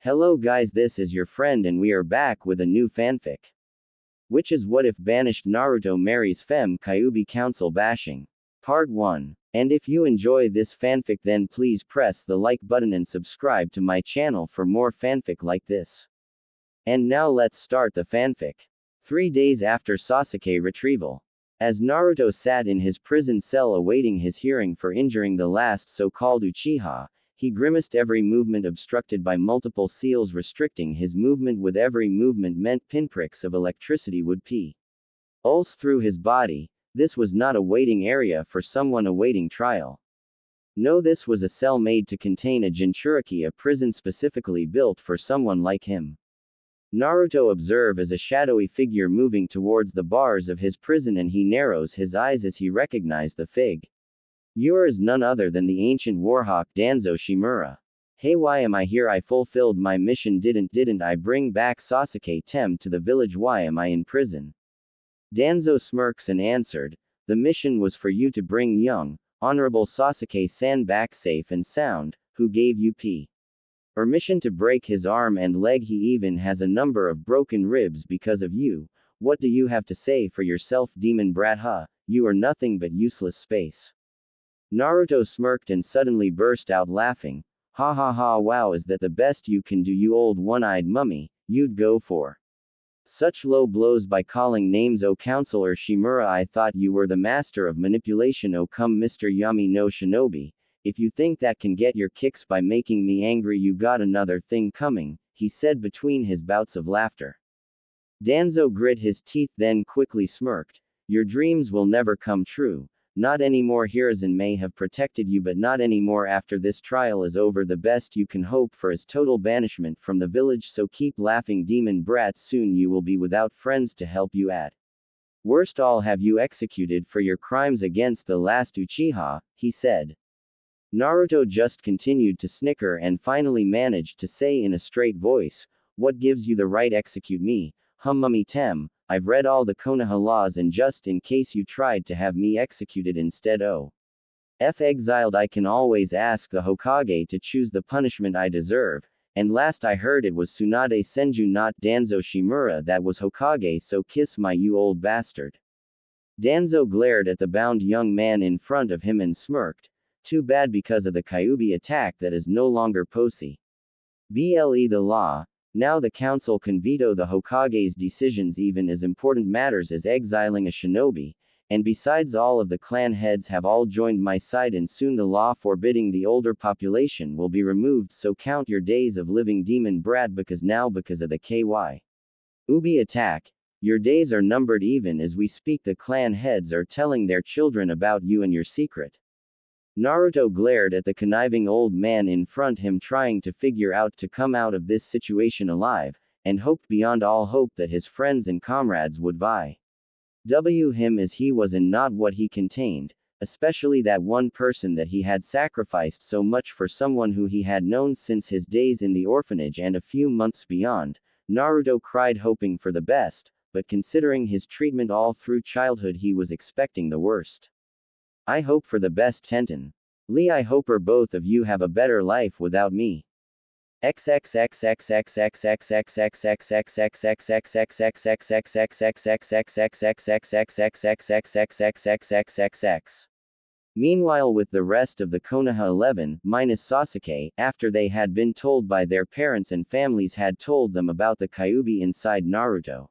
Hello guys, this is your friend and we are back with a new fanfic. Which is what if Banished Naruto marries Femme Kyuubi council bashing. Part 1. And if you enjoy this fanfic then please press the like button and subscribe to my channel for more fanfic like this. And now let's start the fanfic. 3 days after Sasuke retrieval. As Naruto sat in his prison cell awaiting his hearing for injuring the last so-called Uchiha, he grimaced. Every movement obstructed by multiple seals restricting his movement. With every movement meant pinpricks of electricity would pulse through his body. This was not a waiting area for someone awaiting trial. No, this was a cell made to contain a Jinchuriki, a prison specifically built for someone like him. Naruto observed as a shadowy figure moving towards the bars of his prison, and he narrows his eyes as he recognized the figure is none other than the ancient warhawk Danzo Shimura. Hey, why am I here? I fulfilled my mission. Didn't I bring back Sasuke Tem to the village? Why am I in prison? Danzo smirks and answered, the mission was for you to bring young, honorable Sasuke-san back safe and sound. Who gave you permission to break his arm and leg? He even has a number of broken ribs because of you. What do you have to say for yourself, demon brat? Huh, you are nothing but useless space. Naruto smirked and suddenly burst out laughing. Ha ha ha, wow, is that the best you can do, you old one-eyed mummy? You'd go for such low blows by calling names? Oh, Counselor Shimura, I thought you were the master of manipulation. Oh come, Mr. Yami no Shinobi, if you think that can get your kicks by making me angry, you got another thing coming, he said between his bouts of laughter. Danzo grit his teeth then quickly smirked. Your dreams will never come true. Not anymore. Hiruzen may have protected you, but not anymore. After this trial is over, the best you can hope for is total banishment from the village, so keep laughing, demon brats. Soon you will be without friends to help you. At worst, I'll have you executed for your crimes against the last Uchiha, he said. Naruto just continued to snicker and finally managed to say in a straight voice, what gives you the right execute me? Mummy Tem, I've read all the Konoha laws, and just in case you tried to have me executed instead exiled, I can always ask the Hokage to choose the punishment I deserve, and last I heard it was Tsunade Senju, not Danzo Shimura, that was Hokage, so kiss my, you old bastard. Danzo glared at the bound young man in front of him and smirked. Too bad, because of the Kyuubi attack that is no longer possible. The law. Now the council can veto the Hokage's decisions, even as important matters as exiling a shinobi, and besides, all of the clan heads have all joined my side, and soon the law forbidding the older population will be removed, so count your days of living, demon brat, because of the Kyuubi attack, your days are numbered. Even as we speak, the clan heads are telling their children about you and your secret. Naruto glared at the conniving old man in front him, trying to figure out to come out of this situation alive, and hoped beyond all hope that his friends and comrades would value him as he was and not what he contained, especially that one person that he had sacrificed so much for, someone who he had known since his days in the orphanage and a few months beyond. Naruto cried, hoping for the best, but considering his treatment all through childhood, he was expecting the worst. I hope for the best, Tenten. Lee, I hope both of you have a better life without me. Meanwhile, with the rest of the Konoha 11, minus Sasuke, after they had been told by their parents and families had told them about the Kyuubi inside Naruto,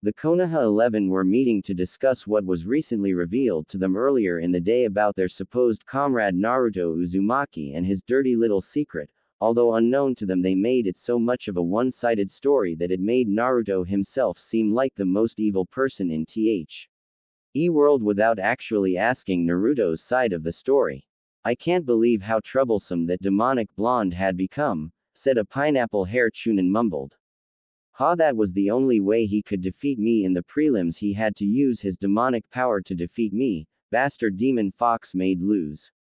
the Konoha 11 were meeting to discuss what was recently revealed to them earlier in the day about their supposed comrade Naruto Uzumaki and his dirty little secret. Although unknown to them, they made it so much of a one-sided story that it made Naruto himself seem like the most evil person in the world without actually asking Naruto's side of the story. I can't believe how troublesome that demonic blonde had become, said a pineapple-hair Chunin mumbled. That was the only way he could defeat me in the prelims. He had to use his demonic power to defeat me. Bastard demon fox made lose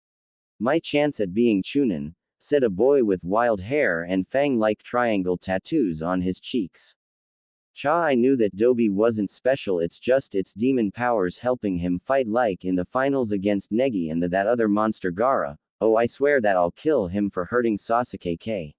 my chance at being Chunin, said a boy with wild hair and fang-like triangle tattoos on his cheeks. I knew that Dobi wasn't special, it's just its demon powers helping him fight, like in the finals against Negi and that other monster Gaara. Oh, I swear that I'll kill him for hurting Sasuke.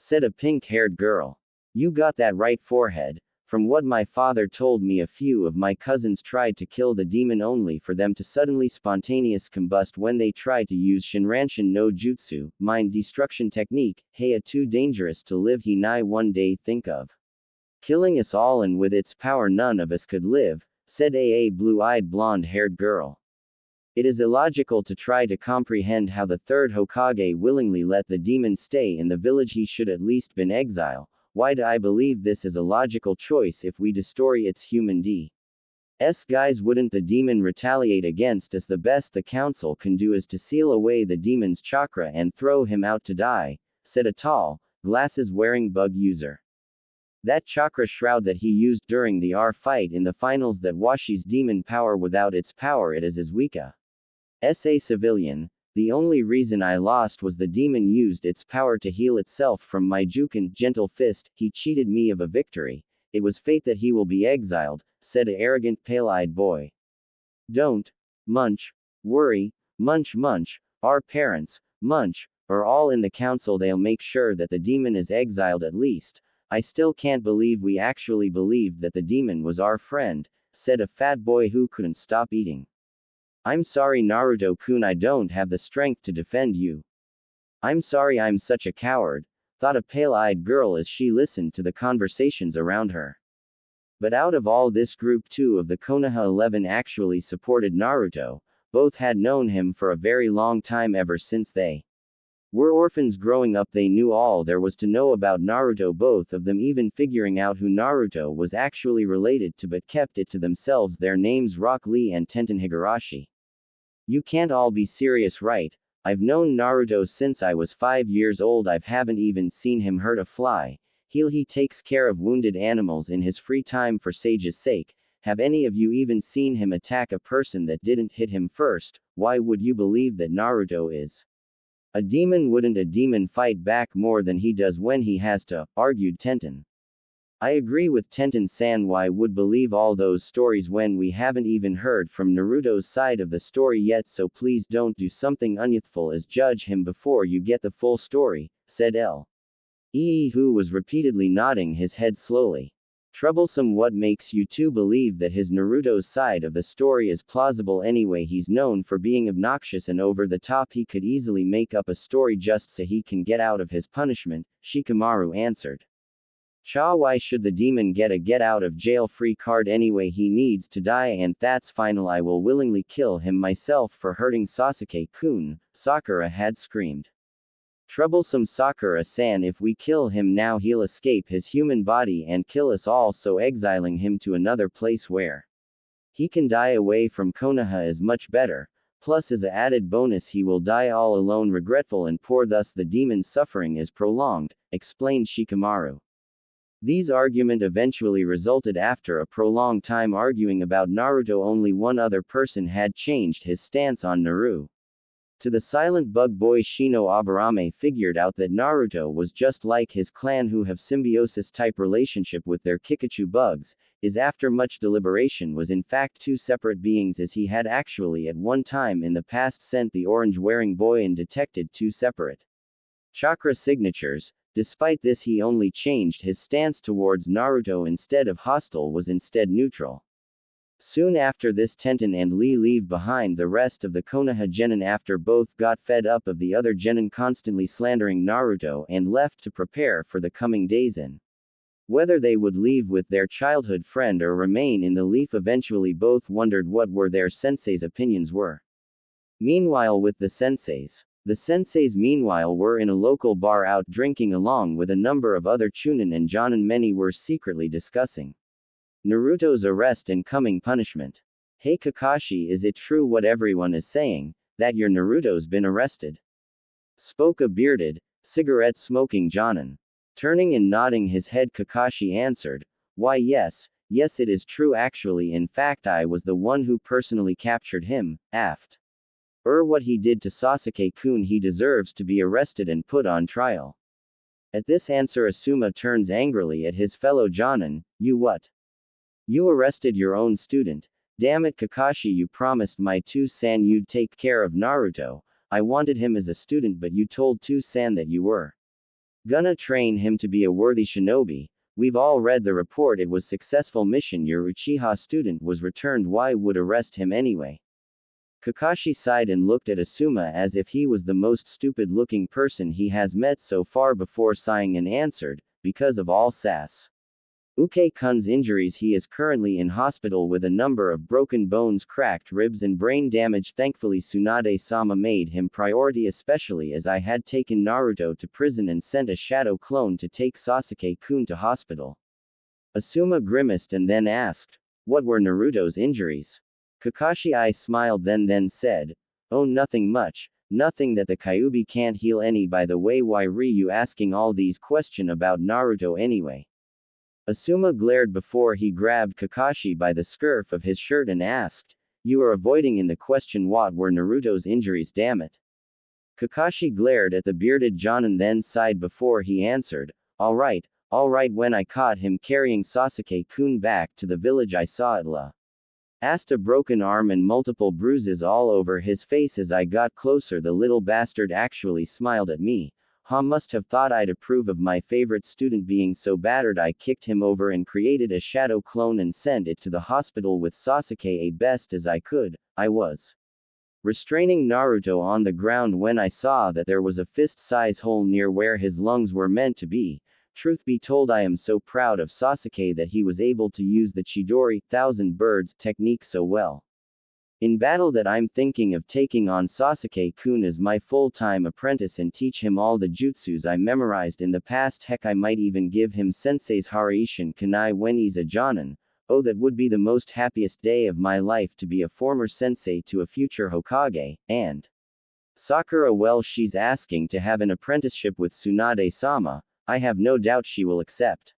said a pink-haired girl. You got that right, forehead. From what my father told me, a few of my cousins tried to kill the demon only for them to suddenly spontaneous combust when they tried to use Shinranshin no Jutsu, mind destruction technique, heya too dangerous to live he nigh one day think of. Killing us all, and with its power none of us could live, said a blue-eyed blonde-haired girl. It is illogical to try to comprehend how the third Hokage willingly let the demon stay in the village. He should at least been exiled. Why do I believe this is a logical choice if we destroy its human d.s. guys? Wouldn't the demon retaliate against us? The best the council can do is to seal away the demon's chakra and throw him out to die, said a tall, glasses-wearing bug user. That chakra shroud that he used during the R fight in the finals, that Washi's demon power, without its power it is weaker. A civilian. The only reason I lost was the demon used its power to heal itself from my Jukin gentle fist. He cheated me of a victory. It was fate that he will be exiled, said a arrogant pale-eyed boy. Don't worry, munch, our parents, are all in the council. They'll make sure that the demon is exiled at least. I still can't believe we actually believed that the demon was our friend, said a fat boy who couldn't stop eating. I'm sorry, Naruto-kun, I don't have the strength to defend you. I'm sorry, I'm such a coward, thought a pale-eyed girl as she listened to the conversations around her. But out of all this group, 2 of the Konoha 11 actually supported Naruto. Both had known him for a very long time, ever since they were orphans growing up. They knew all there was to know about Naruto, both of them even figuring out who Naruto was actually related to, but kept it to themselves. Their names Rock Lee and Tenten Higurashi. You can't all be serious, right? I've known Naruto since I was 5 years old. I haven't even seen him hurt a fly. He takes care of wounded animals in his free time for Sage's sake. Have any of you even seen him attack a person that didn't hit him first? Why would you believe that Naruto is a demon? Wouldn't a demon fight back more than he does when he has to? Argued Tenten. I agree with Tenten-san. Why would believe all those stories when we haven't even heard from Naruto's side of the story yet? So please don't do something unyouthful as judge him before you get the full story, said L.E., who was repeatedly nodding his head slowly. Troublesome. What makes you two believe that his Naruto's side of the story is plausible anyway? He's known for being obnoxious and over the top. He could easily make up a story just so he can get out of his punishment, Shikamaru answered. Why should the demon get a get out of jail free card anyway? He needs to die, and that's final. I will willingly kill him myself for hurting Sasuke-kun, Sakura had screamed. Troublesome Sakura-san, if we kill him now he'll escape his human body and kill us all, so exiling him to another place where he can die away from Konoha is much better. Plus, as an added bonus, he will die all alone, regretful and poor, thus the demon's suffering is prolonged, explained Shikamaru. These argument eventually resulted after a prolonged time arguing about Naruto. Only one other person had changed his stance on Naruto. To the silent bug boy, Shino Aburame figured out that Naruto was just like his clan, who have symbiosis-type relationship with their Kikachu bugs, is after much deliberation was in fact 2 separate beings, as he had actually at one time in the past sent the orange-wearing boy and detected 2 separate chakra signatures. Despite this, he only changed his stance towards Naruto. Instead of hostile, was instead neutral. Soon after this, Tenten and Lee leave behind the rest of the Konoha genin after both got fed up of the other genin constantly slandering Naruto and left to prepare for the coming days in. Whether they would leave with their childhood friend or remain in the leaf, eventually both wondered what were their sensei's opinions were. Meanwhile, with the senseis meanwhile were in a local bar out drinking along with a number of other chunin and jonin. Many were secretly discussing Naruto's arrest and coming punishment. Hey Kakashi, is it true what everyone is saying, that your Naruto's been arrested? Spoke a bearded, cigarette-smoking jonin. Turning and nodding his head, Kakashi answered, why yes it is true actually. In fact, I was the one who personally captured him, aft. What he did to Sasuke-kun, he deserves to be arrested and put on trial. At this answer, Asuma turns angrily at his fellow jonin. You what? You arrested your own student? Damn it Kakashi, you promised my 2-san you'd take care of Naruto. I wanted him as a student, but you told 2-san that you were Gonna train him to be a worthy shinobi. We've all read the report, it was successful mission, your Uchiha student was returned, why would arrest him anyway? Kakashi sighed and looked at Asuma as if he was the most stupid-looking person he has met so far before sighing and answered, because of all sass. Uke-kun's injuries, he is currently in hospital with a number of broken bones, cracked ribs and brain damage. Thankfully Tsunade-sama made him priority, especially as I had taken Naruto to prison and sent a shadow clone to take Sasuke-kun to hospital. Asuma grimaced and then asked, what were Naruto's injuries? Kakashi I smiled then said, oh, nothing much, nothing that the Kyuubi can't heal any. By the way, why were you asking all these questions about Naruto anyway? Asuma glared before he grabbed Kakashi by the skirt of his shirt and asked, you are avoiding in the question, what were Naruto's injuries, damn it? Kakashi glared at the bearded Jonin then sighed before he answered, alright, when I caught him carrying Sasuke-kun back to the village I saw at last a broken arm and multiple bruises all over his face. As I got closer the little bastard actually smiled at me. Must have thought I'd approve of my favorite student being so battered. I kicked him over and created a shadow clone and sent it to the hospital with Sasuke as best as I could. I was restraining Naruto on the ground when I saw that there was a fist-size hole near where his lungs were meant to be. Truth be told, I am so proud of Sasuke that he was able to use the Chidori, Thousand Birds, technique so well. In battle that I'm thinking of taking on Sasuke-kun as my full-time apprentice and teach him all the jutsus I memorized in the past. Heck, I might even give him sensei's Haraishin Kunai when he's a Jonin. Oh, that would be the most happiest day of my life, to be a former sensei to a future Hokage. And Sakura, well, she's asking to have an apprenticeship with Tsunade-sama. I have no doubt she will accept.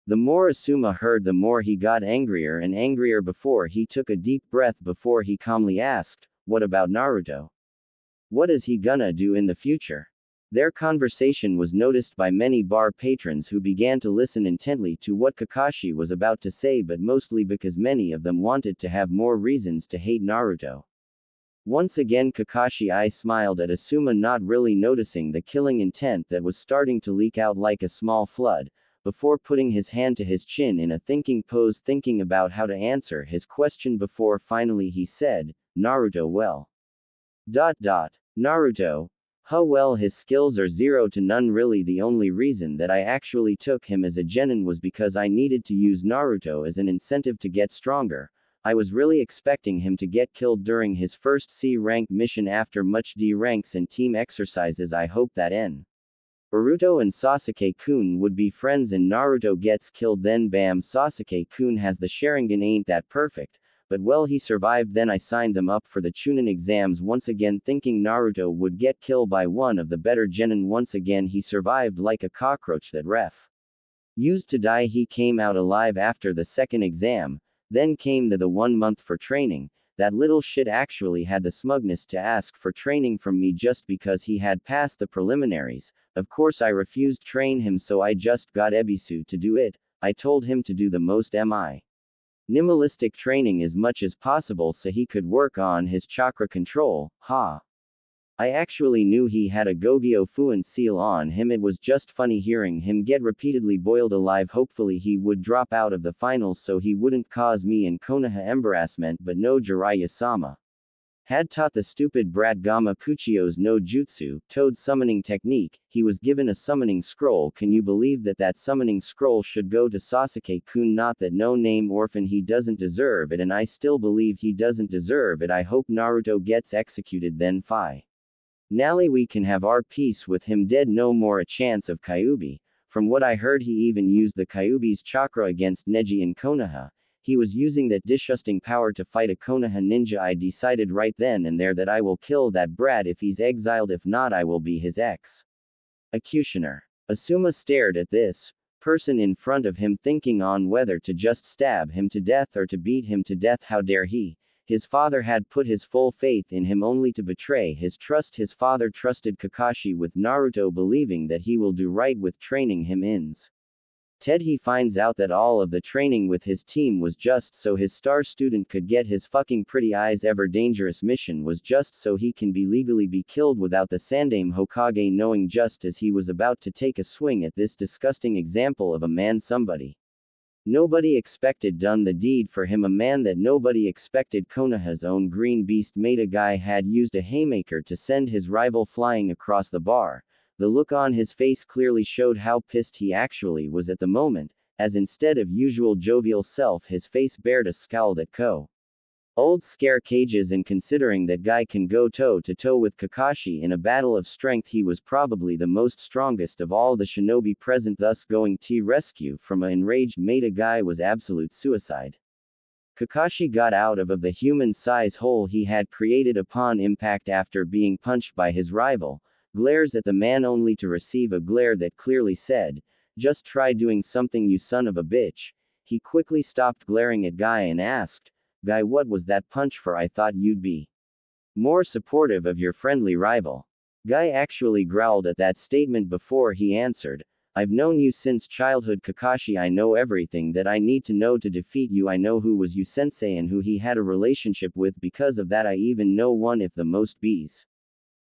The more Asuma heard, the more he got angrier and angrier. Before he took a deep breath before he calmly asked, what about Naruto? What is he gonna do in the future? Their conversation was noticed by many bar patrons who began to listen intently to what Kakashi was about to say, but mostly because many of them wanted to have more reasons to hate Naruto. Once again Kakashi I smiled at Asuma, not really noticing the killing intent that was starting to leak out like a small flood, before putting his hand to his chin in a thinking pose, thinking about how to answer his question. Before finally he said, Naruto, well. Naruto? Well, his skills are 0 to none really. The only reason that I actually took him as a genin was because I needed to use Naruto as an incentive to get stronger. I was really expecting him to get killed during his first C-rank mission after much D ranks and team exercises. I hope that Naruto and Sasuke-kun would be friends and Naruto gets killed, then bam, Sasuke-kun has the Sharingan. Ain't that perfect? But well, he survived. Then I signed them up for the Chunin exams once again, thinking Naruto would get killed by one of the better genin. Once again he survived like a cockroach that ref used to die. He came out alive after the second exam. Then came the 1 month for training. That little shit actually had the smugness to ask for training from me just because he had passed the preliminaries. Of course I refused train him, so I just got Ebisu to do it. I told him to do the most minimalistic training as much as possible so he could work on his chakra control. I actually knew he had a Gogyo Fuin seal on him. It was just funny hearing him get repeatedly boiled alive. Hopefully he would drop out of the finals so he wouldn't cause me and Konoha embarrassment, but no, Jiraiya-sama had taught the stupid brat Gama Kuchio's no jutsu, toad summoning technique. He was given a summoning scroll. Can you believe that summoning scroll should go to Sasuke-kun? Not that no-name orphan, he doesn't deserve it, and I still believe he doesn't deserve it. I hope Naruto gets executed, then finally we can have our peace with him dead. No more a chance of Kyuubi. From what I heard, he even used the Kyuubi's chakra against Neji and Konoha. He was using that disgusting power to fight a Konoha ninja. I decided right then and there that I will kill that brat if he's exiled. If not, I will be his executioner. Asuma stared at this person in front of him, thinking on whether to just stab him to death or to beat him to death. How dare he? His father had put his full faith in him only to betray his trust. His father trusted Kakashi with Naruto, believing that he will do right with training him. Ted he finds out that all of the training with his team was just so his star student could get his fucking pretty eyes ever dangerous mission was just so he can be legally be killed without the Sandaime Hokage knowing just as he was about to take a swing at this disgusting example of a man somebody nobody expected done the deed for him a man that nobody expected Konoha's own green beast Maida guy had used a haymaker to send his rival flying across the bar. The look on his face clearly showed how pissed he actually was at the moment, as instead of usual jovial self his face bared a scowl that old scare cages and considering that guy can go toe to toe with Kakashi in a battle of strength he was probably the most strongest of all the shinobi present thus going to rescue from an enraged Maida guy was absolute suicide. Kakashi got out of the human-size hole he had created upon impact after being punched by his rival, glares at the man only to receive a glare that clearly said, "Just try doing something you son of a bitch." He quickly stopped glaring at Guy and asked, "Guy, what was that punch for? I thought you'd be more supportive of your friendly rival." Guy actually growled at that statement before he answered, "I've known you since childhood Kakashi. I know everything that I need to know to defeat you. I know who was your sensei and who he had a relationship with. Because of that I even know one if the most bees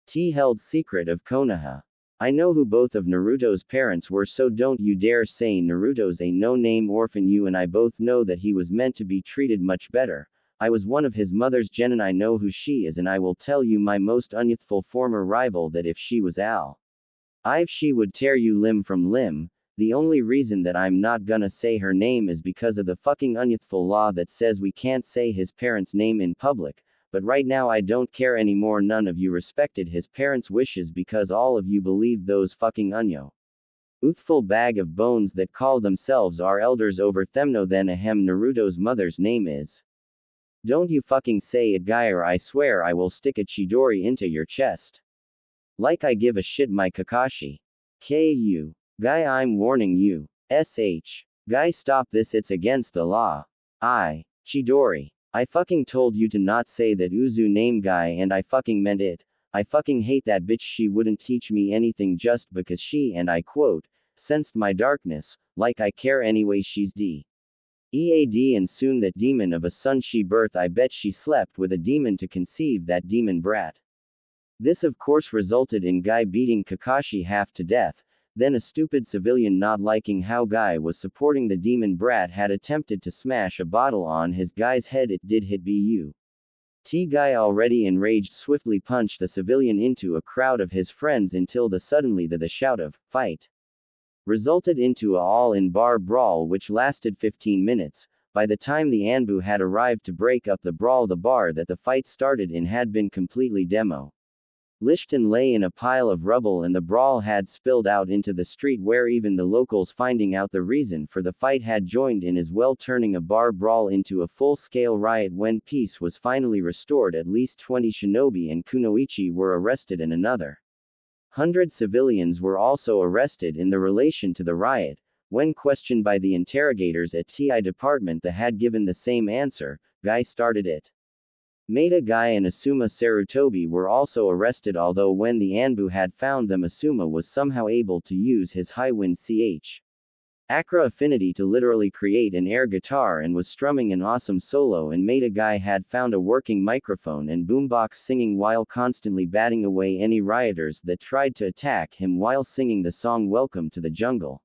T held secret of Konoha. I know who both of Naruto's parents were, so don't you dare say Naruto's a no-name orphan. You and I both know that he was meant to be treated much better. I was one of his mother's gen and I know who she is, and I will tell you my most unyouthful former rival that if she was I've she would tear you limb from limb. The only reason that I'm not gonna say her name is because of the fucking unyouthful law that says we can't say his parents' name in public. But right now I don't care anymore. None of you respected his parents' wishes because all of you believe those fucking youthful bag of bones that call themselves our elders over Themno. Then Naruto's mother's name is. Don't you fucking say it, Guy, or I swear I will stick a Chidori into your chest. Like I give a shit, my Kakashi. Ku. Guy, I'm warning you. Guy, stop this, it's against the law. Chidori. I fucking told you to not say that Uzu name, Guy, and I fucking meant it. I fucking hate that bitch. She wouldn't teach me anything just because she, and I quote, sensed my darkness, like I care anyway. She's EAD and soon that demon of a son she birthed. I bet she slept with a demon to conceive that demon brat. This of course resulted in Guy beating Kakashi half to death. Then a stupid civilian not liking how Guy was supporting the demon brat had attempted to smash a bottle on his guy's head. It did hit Guy already enraged swiftly punched the civilian into a crowd of his friends until suddenly the shout of fight resulted into a all-in bar brawl which lasted 15 minutes. By the time the Anbu had arrived to break up the brawl, the bar that the fight started in had been completely demolished and lay in a pile of rubble, and the brawl had spilled out into the street where even the locals, finding out the reason for the fight, had joined in as well, turning a bar brawl into a full-scale riot. When peace was finally restored, at least 20 shinobi and kunoichi were arrested and another 100 civilians were also arrested in the relation to the riot. When questioned by the interrogators at TI department, they had given the same answer. Guy started it. Maida Guy and Asuma Sarutobi were also arrested, although when the Anbu had found them, Asuma was somehow able to use his high wind Acra affinity to literally create an air guitar and was strumming an awesome solo, and Maida Guy had found a working microphone and boombox, singing while constantly batting away any rioters that tried to attack him while singing the song Welcome to the Jungle.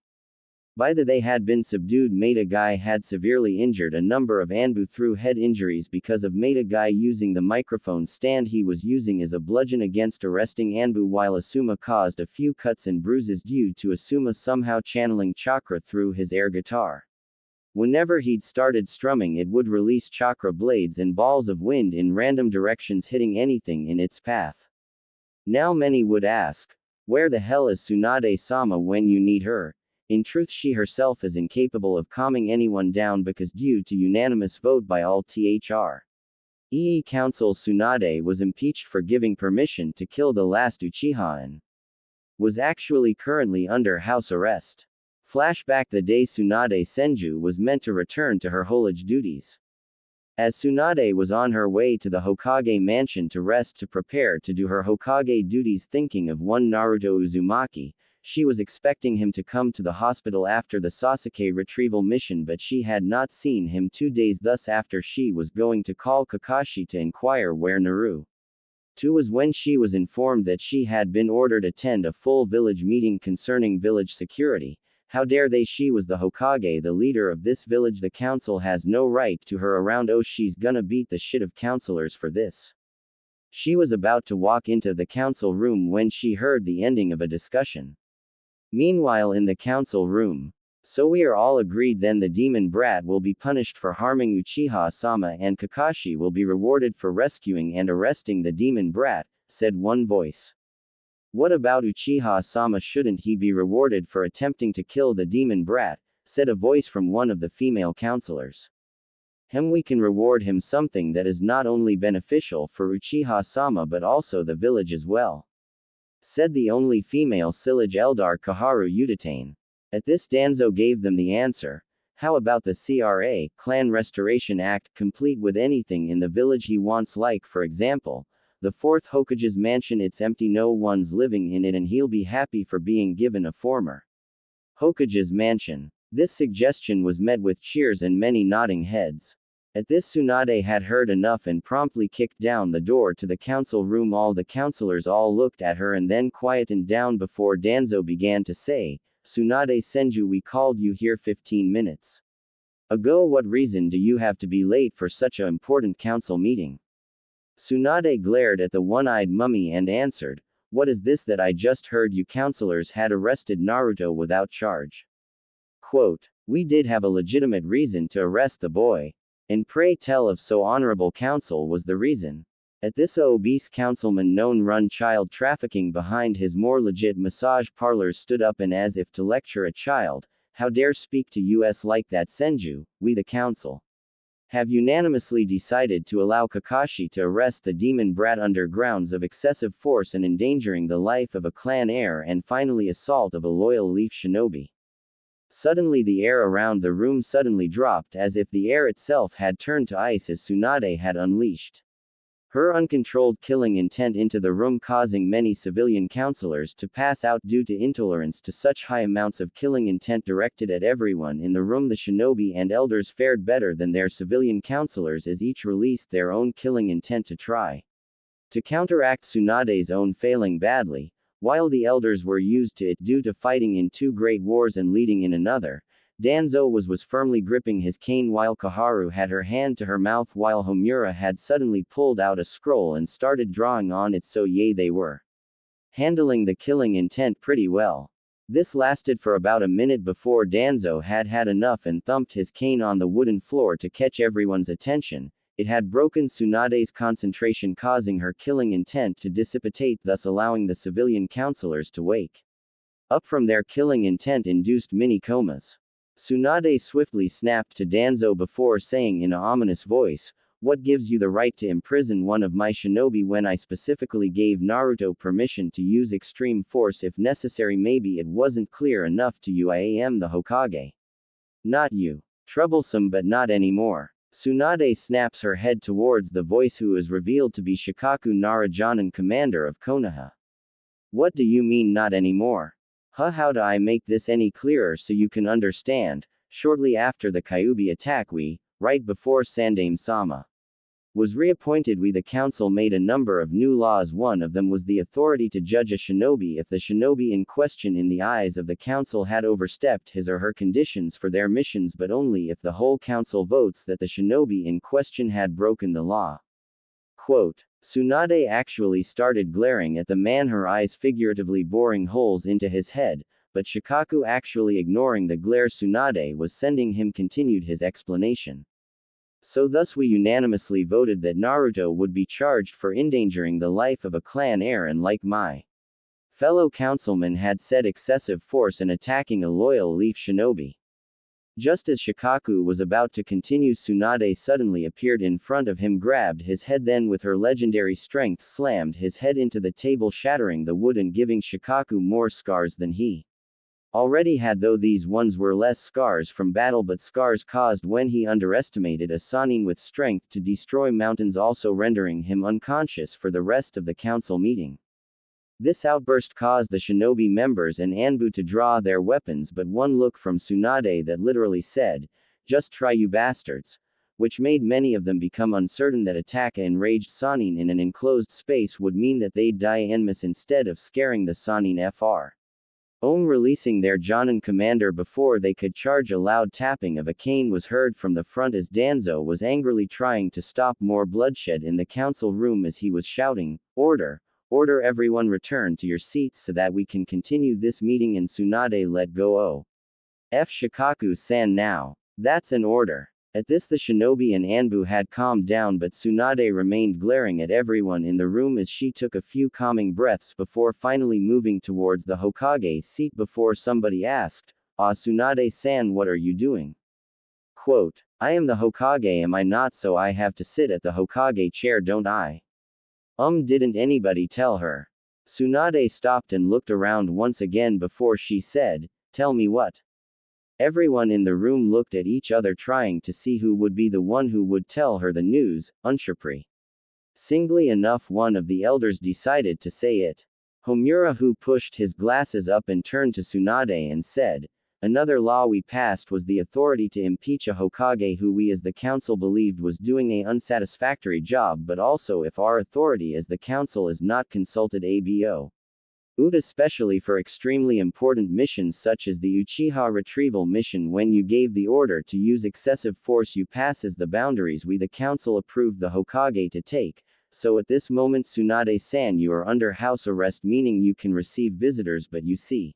By the they had been subdued. Maida Guy had severely injured a number of Anbu through head injuries because of Maida Guy using the microphone stand he was using as a bludgeon against arresting Anbu, while Asuma caused a few cuts and bruises due to Asuma somehow channeling chakra through his air guitar. Whenever he'd started strumming, it would release chakra blades and balls of wind in random directions, hitting anything in its path. Now many would ask, where the hell is Tsunade-sama when you need her? In truth, she herself is incapable of calming anyone down because due to unanimous vote by all THR Council, Tsunade was impeached for giving permission to kill the last Uchiha and was actually currently under house arrest. Flashback: the day Tsunade Senju was meant to return to her Holage duties. As Tsunade was on her way to the Hokage mansion to rest to prepare to do her Hokage duties, thinking of one Naruto Uzumaki, she was expecting him to come to the hospital after the Sasuke retrieval mission, but she had not seen him 2 days thus after she was going to call Kakashi to inquire where Naruto was when she was informed that she had been ordered to attend a full village meeting concerning village security. How dare they? She was the Hokage, the leader of this village. The council has no right to her around. Oh, she's gonna beat the shit of counselors for this. She was about to walk into the council room when she heard the ending of a discussion. Meanwhile, in the council room, so we are all agreed then the demon brat will be punished for harming Uchiha-sama and Kakashi will be rewarded for rescuing and arresting the demon brat, said one voice. What about Uchiha-sama? Shouldn't he be rewarded for attempting to kill the demon brat, said a voice from one of the female counselors. We can reward him something that is not only beneficial for Uchiha-sama but also the village as well, said the only female village elder Kaharu Utatane. At this Danzo gave them the answer. How about the CRA, Clan Restoration Act, complete with anything in the village he wants, like for example, the 4th Hokage's mansion? It's empty, no one's living in it, and he'll be happy for being given a former Hokage's mansion. This suggestion was met with cheers and many nodding heads. At this Tsunade had heard enough and promptly kicked down the door to the council room. All the counselors all looked at her and then quietened down before Danzo began to say, Tsunade Senju, we called you here 15 minutes ago. What reason do you have to be late for such an important council meeting? Tsunade glared at the one-eyed mummy and answered, what is this that I just heard? You counselors had arrested Naruto without charge. Quote, we did have a legitimate reason to arrest the boy. And pray tell if so honorable counsel was the reason. At this obese councilman known run child trafficking behind his more legit massage parlors stood up and as if to lecture a child, how dare speak to us like that? Senju, we the council have unanimously decided to allow Kakashi to arrest the demon brat under grounds of excessive force and endangering the life of a clan heir and finally assault of a loyal leaf shinobi. Suddenly the air around the room suddenly dropped as if the air itself had turned to ice as Tsunade had unleashed her uncontrolled killing intent into the room, causing many civilian counselors to pass out due to intolerance to such high amounts of killing intent directed at everyone in the room. The shinobi and elders fared better than their civilian counselors as each released their own killing intent to try to counteract Tsunade's own failing badly, while the elders were used to it due to fighting in 2 great wars and leading in another. Danzo was firmly gripping his cane while Kaharu had her hand to her mouth while Homura had suddenly pulled out a scroll and started drawing on it. So yeah, they were handling the killing intent pretty well. This lasted for about a minute before Danzo had had enough and thumped his cane on the wooden floor to catch everyone's attention. It had broken Tsunade's concentration, causing her killing intent to dissipate, thus allowing the civilian counselors to wake up from their killing intent-induced mini-comas. Tsunade swiftly snapped to Danzo before saying in an ominous voice, what gives you the right to imprison one of my shinobi when I specifically gave Naruto permission to use extreme force if necessary? Maybe it wasn't clear enough to you. I am the Hokage. Not you. Troublesome but not anymore. Tsunade snaps her head towards the voice who is revealed to be Shikaku Narajanan, commander of Konoha. What do you mean not anymore? How do I make this any clearer so you can understand? Shortly after the Kyuubi attack, right before Sandaime-sama was reappointed, the council made a number of new laws. One of them was the authority to judge a shinobi if the shinobi in question in the eyes of the council had overstepped his or her conditions for their missions, but only if the whole council votes that the shinobi in question had broken the law. Quote, Tsunade actually started glaring at the man, her eyes figuratively boring holes into his head, but Shikaku, actually ignoring the glare Tsunade was sending him, continued his explanation. So thus we unanimously voted that Naruto would be charged for endangering the life of a clan heir and, like my fellow councilman had said, excessive force and attacking a loyal leaf shinobi. Just as Shikaku was about to continue, Tsunade suddenly appeared in front of him, grabbed his head, then with her legendary strength slammed his head into the table, shattering the wood and giving Shikaku more scars than he already had, though these ones were less scars from battle but scars caused when he underestimated a Sannin with strength to destroy mountains, also rendering him unconscious for the rest of the council meeting. This outburst caused the shinobi members and Anbu to draw their weapons, but one look from Tsunade that literally said, "Just try, you bastards," which made many of them become uncertain that attack an enraged Sannin in an enclosed space would mean that they'd die en masse instead of scaring the Sannin fr. Releasing their Jonin commander before they could charge. A loud tapping of a cane was heard from the front as Danzo was angrily trying to stop more bloodshed in the council room as he was shouting, "Order! Order, everyone, return to your seats so that we can continue this meeting," and Tsunade let go. "Oh. Shikaku-san now. That's an order." At this the shinobi and Anbu had calmed down, but Tsunade remained glaring at everyone in the room as she took a few calming breaths before finally moving towards the Hokage's seat before somebody asked, "Tsunade-san, what are you doing?" Quote, "I am the Hokage, am I not? So I have to sit at the Hokage chair, don't I?" Didn't anybody tell her? Tsunade stopped and looked around once again before she said, "Tell me what?" Everyone in the room looked at each other trying to see who would be the one who would tell her the news. Unsurprisingly singly enough, one of the elders decided to say it. Homura, who pushed his glasses up and turned to Tsunade and said, "Another law we passed was the authority to impeach a Hokage who we as the council believed was doing a unsatisfactory job, but also if our authority as the council is not consulted abo. Especially for extremely important missions such as the Uchiha retrieval mission. When you gave the order to use excessive force, you passes the boundaries we the council approved the Hokage to take, so at this moment, Tsunade-san, you are under house arrest, meaning you can receive visitors but you see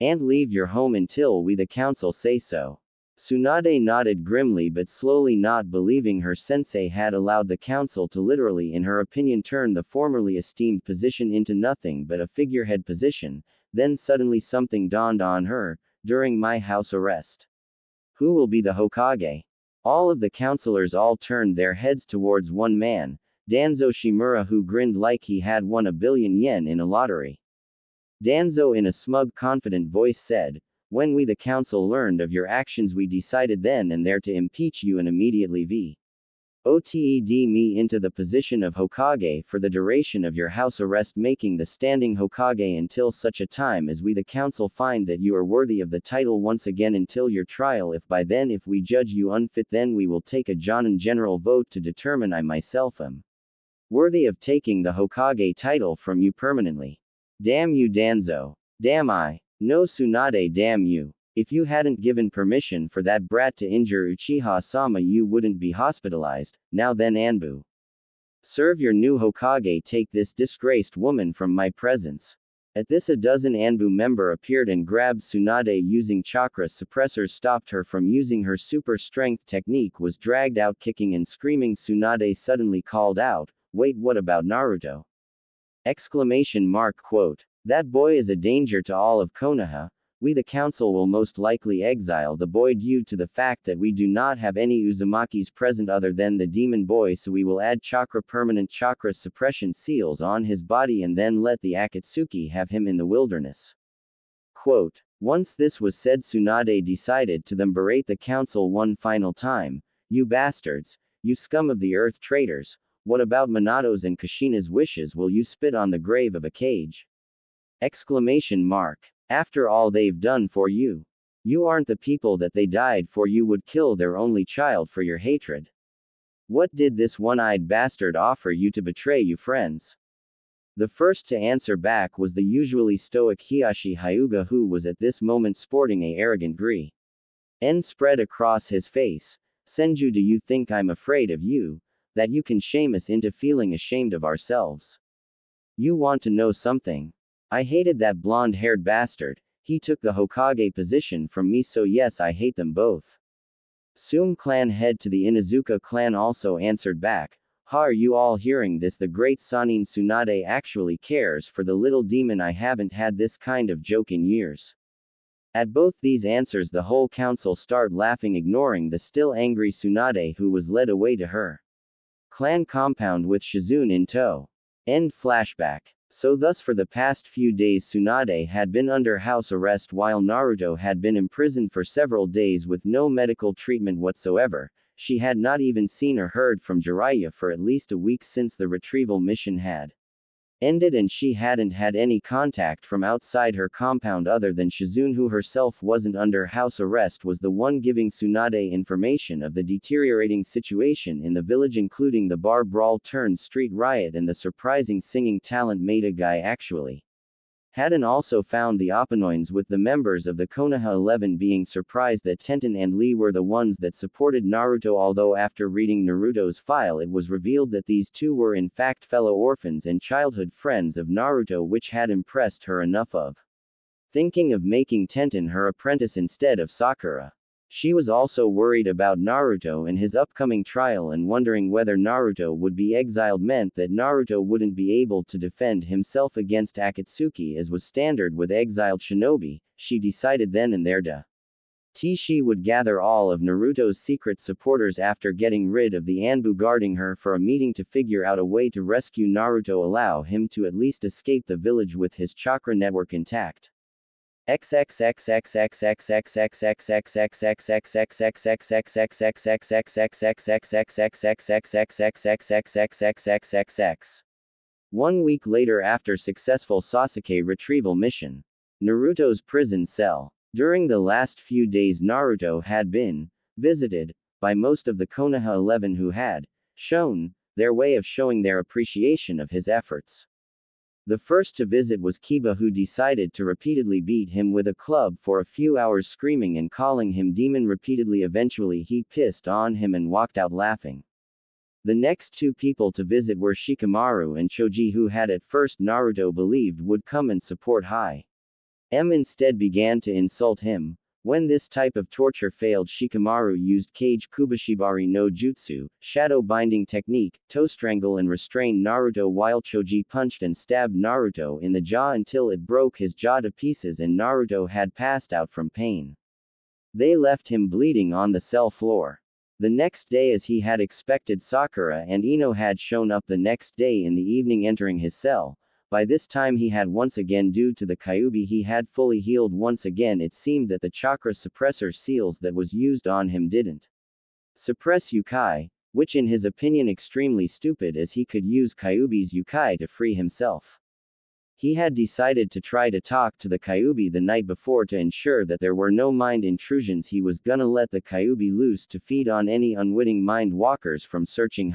and leave your home until we the council say so." Tsunade nodded grimly but slowly, not believing her sensei had allowed the council to literally, in her opinion, turn the formerly esteemed position into nothing but a figurehead position. Then suddenly something dawned on her. During my house arrest, who will be the Hokage? All of the counselors all turned their heads towards one man, Danzo Shimura, who grinned like he had won 1,000,000,000 yen in a lottery. Danzo, in a smug, confident voice, said, "When we the council learned of your actions, we decided then and there to impeach you and immediately voted me into the position of Hokage for the duration of your house arrest, making the standing Hokage until such a time as we the council find that you are worthy of the title once again until your trial. If by then if we judge you unfit, then we will take a Jonin general vote to determine I myself am worthy of taking the Hokage title from you permanently." "Damn you, Danzo." "Damn I. No, Tsunade, damn you. If you hadn't given permission for that brat to injure Uchiha-sama, you wouldn't be hospitalized. Now then, Anbu, serve your new Hokage, take this disgraced woman from my presence." At this, a dozen Anbu member appeared and grabbed Tsunade using chakra suppressors, stopped her from using her super strength technique, was dragged out kicking and screaming. Tsunade suddenly called out, "Wait, what about Naruto?" Quote, "That boy is a danger to all of Konoha. We the council will most likely exile the boy due to the fact that we do not have any Uzumakis present other than the demon boy, so we will add permanent chakra suppression seals on his body and then let the Akatsuki have him in the wilderness." Quote, once this was said, Tsunade decided to then berate the council one final time. "You bastards, you scum of the earth, traitors, what about Minato's and Kushina's wishes? Will you spit on the grave of a cage? After all they've done for you. You aren't the people that they died for. You would kill their only child for your hatred. What did this one-eyed bastard offer you to betray you friends?" The first to answer back was the usually stoic Hiyashi Hyuga, who was at this moment sporting a arrogant grin spread across his face. "Senju, do you think I'm afraid of you? That you can shame us into feeling ashamed of ourselves? You want to know something? I hated that blonde-haired bastard. He took the Hokage position from me, so yes, I hate them both." Suum clan head to the Inuzuka clan also answered back, "Ha, are you all hearing this? The great Sannin Tsunade actually cares for the little demon. I haven't had this kind of joke in years." At both these answers the whole council started laughing, ignoring the still angry Tsunade, who was led away to her clan compound with Shizune in tow. End flashback. So thus for the past few days Tsunade had been under house arrest while Naruto had been imprisoned for several days with no medical treatment whatsoever. She had not even seen or heard from Jiraiya for at least a week since the retrieval mission had ended and she hadn't had any contact from outside her compound other than Shizune, who herself wasn't under house arrest, was the one giving Tsunade information of the deteriorating situation in the village, including the bar brawl turned street riot and the surprising singing talent Maida guy actually hadn't also found the opinoins, with the members of the Konoha 11 being surprised that Tenten and Lee were the ones that supported Naruto, although after reading Naruto's file it was revealed that these two were in fact fellow orphans and childhood friends of Naruto, which had impressed her enough of thinking of making Tenten her apprentice instead of Sakura. She was also worried about Naruto and his upcoming trial, and wondering whether Naruto would be exiled meant that Naruto wouldn't be able to defend himself against Akatsuki as was standard with exiled shinobi. She decided then and there to she would gather all of Naruto's secret supporters after getting rid of the Anbu guarding her for a meeting to figure out a way to rescue Naruto, allow him to at least escape the village with his chakra network intact. One week later, after successful Sasuke retrieval mission, Naruto's prison cell. During the last few days, Naruto had been visited by most of the Konoha 11 who had shown their way of showing their appreciation of his efforts. The first to visit was Kiba, who decided to repeatedly beat him with a club for a few hours, screaming and calling him demon repeatedly. Eventually he pissed on him and walked out laughing. The next two people to visit were Shikamaru and Choji, who had at first Naruto believed would come and support instead began to insult him. When this type of torture failed, Shikamaru used Kage Kubashibari no Jutsu, shadow binding technique, to strangle and restrain Naruto, while Choji punched and stabbed Naruto in the jaw until it broke his jaw to pieces and Naruto had passed out from pain. They left him bleeding on the cell floor. The next day, as he had expected, Sakura and Ino had shown up the next day in the evening, entering his cell. By this time he had once again, due to the Kyuubi, he had fully healed once again. It seemed that the chakra suppressor seals that was used on him didn't suppress Yukai, which in his opinion extremely stupid, as he could use Kyuubi's Yukai to free himself. He had decided to try to talk to the Kyuubi the night before to ensure that there were no mind intrusions. He was gonna let the Kyuubi loose to feed on any unwitting mind walkers from searching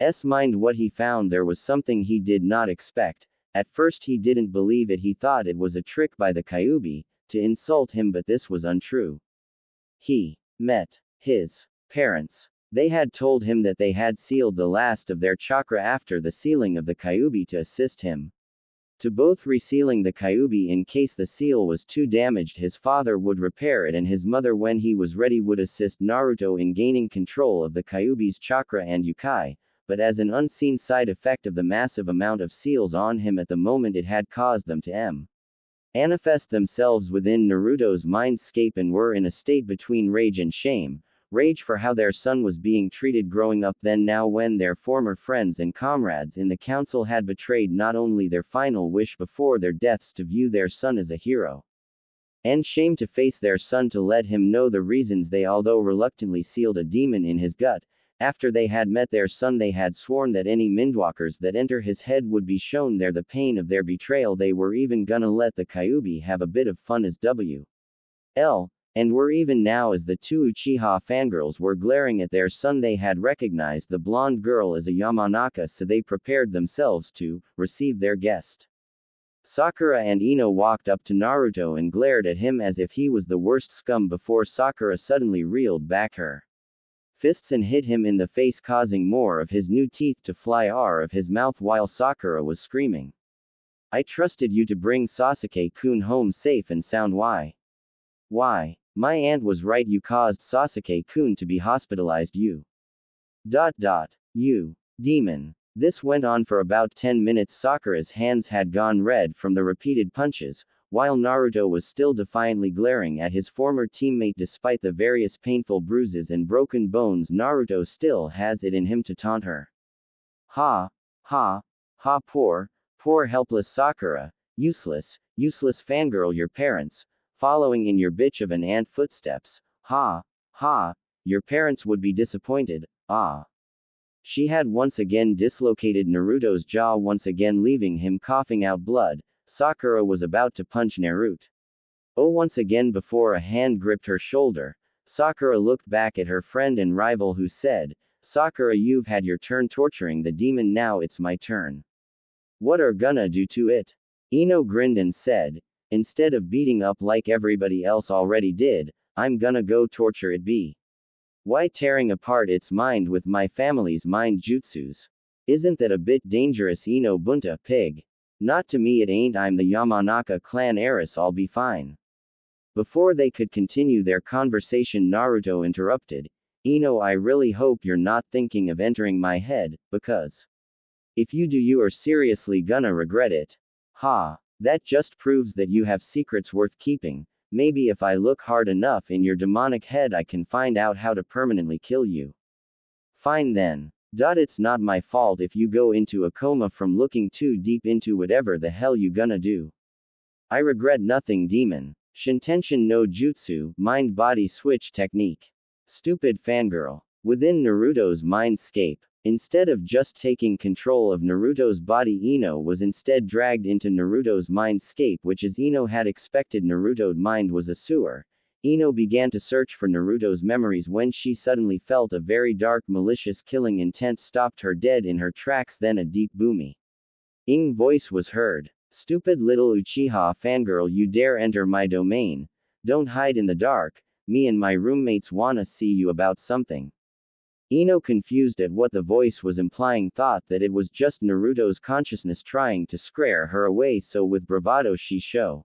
S mind. What he found there was something he did not expect. At first he didn't believe it, he thought it was a trick by the Kyuubi to insult him, but this was untrue. He met his parents. They had told him that they had sealed the last of their chakra after the sealing of the Kyuubi to assist him to both resealing the Kyuubi in case the seal was too damaged. His father would repair it, and his mother, when he was ready, would assist Naruto in gaining control of the Kyuubi's chakra and Yukai. But as an unseen side effect of the massive amount of seals on him at the moment, it had caused them to manifest themselves within Naruto's mindscape and were in a state between rage and shame. Rage for how their son was being treated growing up then now, when their former friends and comrades in the council had betrayed not only their final wish before their deaths to view their son as a hero, and shame to face their son to let him know the reasons they, although reluctantly, sealed a demon in his gut. After they had met their son, they had sworn that any mindwalkers that enter his head would be shown there the pain of their betrayal. They were even gonna let the Kyuubi have a bit of fun as well, and were even now, as the two Uchiha fangirls were glaring at their son, they had recognized the blonde girl as a Yamanaka, so they prepared themselves to receive their guest. Sakura and Ino walked up to Naruto and glared at him as if he was the worst scum before Sakura suddenly reeled back her fists and hit him in the face, causing more of his new teeth to fly out of his mouth while Sakura was screaming, "I trusted you to bring Sasuke-kun home safe and sound. Why? My aunt was right, you caused Sasuke-kun to be hospitalized, you. You demon." This went on for about 10 minutes. Sakura's hands had gone red from the repeated punches, while Naruto was still defiantly glaring at his former teammate. Despite the various painful bruises and broken bones, Naruto still has it in him to taunt her. Ha ha, poor helpless Sakura, useless fangirl, your parents, following in your bitch of an aunt footsteps. Ha, your parents would be disappointed. Ah. She had once again dislocated Naruto's jaw, once again leaving him coughing out blood. Sakura was about to punch Naruto. Oh, once again before a hand gripped her shoulder, Sakura looked back at her friend and rival who said, "Sakura, you've had your turn torturing the demon, now it's my turn. What are gonna do to it?" Ino grinned and said, "Instead of beating up like everybody else already did, I'm gonna go torture it be. Why tearing apart its mind with my family's mind jutsus? Isn't that a bit dangerous, Ino Bunta pig? Not to me it ain't, I'm the Yamanaka clan heiress, I'll be fine." Before they could continue their conversation, Naruto interrupted, "Ino, I really hope you're not thinking of entering my head, because if you do, you are seriously gonna regret it. Ha, that just proves that you have secrets worth keeping. Maybe if I look hard enough in your demonic head, I can find out how to permanently kill you. Fine then. It's not my fault if you go into a coma from looking too deep into whatever the hell you gonna do. I regret nothing, demon. Shintention no Jutsu, mind-body switch technique. Stupid fangirl. Within Naruto's mindscape, instead of just taking control of Naruto's body, Ino was instead dragged into Naruto's mindscape, which, as Ino had expected, Naruto's mind was a sewer. Ino began to search for Naruto's memories when she suddenly felt a very dark, malicious killing intent stopped her dead in her tracks. Then a deep boomy ing voice was heard. "Stupid little Uchiha fangirl, you dare enter my domain. Don't hide in the dark, me and my roommates wanna see you about something." Ino, confused at what the voice was implying, thought that it was just Naruto's consciousness trying to scare her away, so with bravado she showed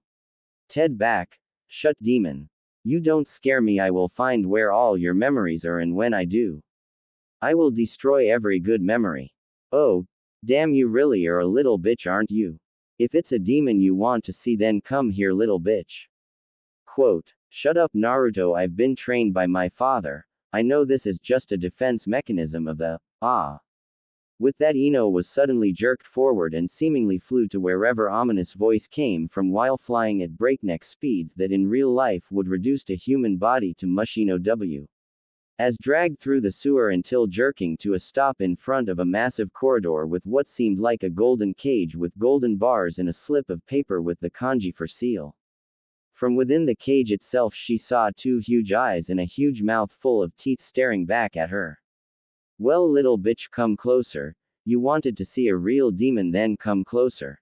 Ted back. "Shut, demon. You don't scare me, I will find where all your memories are, and when I do, I will destroy every good memory." "Oh, damn, you really are a little bitch, aren't you? If it's a demon you want to see, then come here, little bitch." Quote, "Shut up, Naruto, I've been trained by my father. I know this is just a defense mechanism of the, ah." With that, Ino was suddenly jerked forward and seemingly flew to wherever ominous voice came from, while flying at breakneck speeds that in real life would reduce a human body to mush. Ino W. as dragged through the sewer until jerking to a stop in front of a massive corridor with what seemed like a golden cage with golden bars and a slip of paper with the kanji for seal. From within the cage itself she saw two huge eyes and a huge mouth full of teeth staring back at her. "Well, little bitch, come closer. You wanted to see a real demon, then come closer."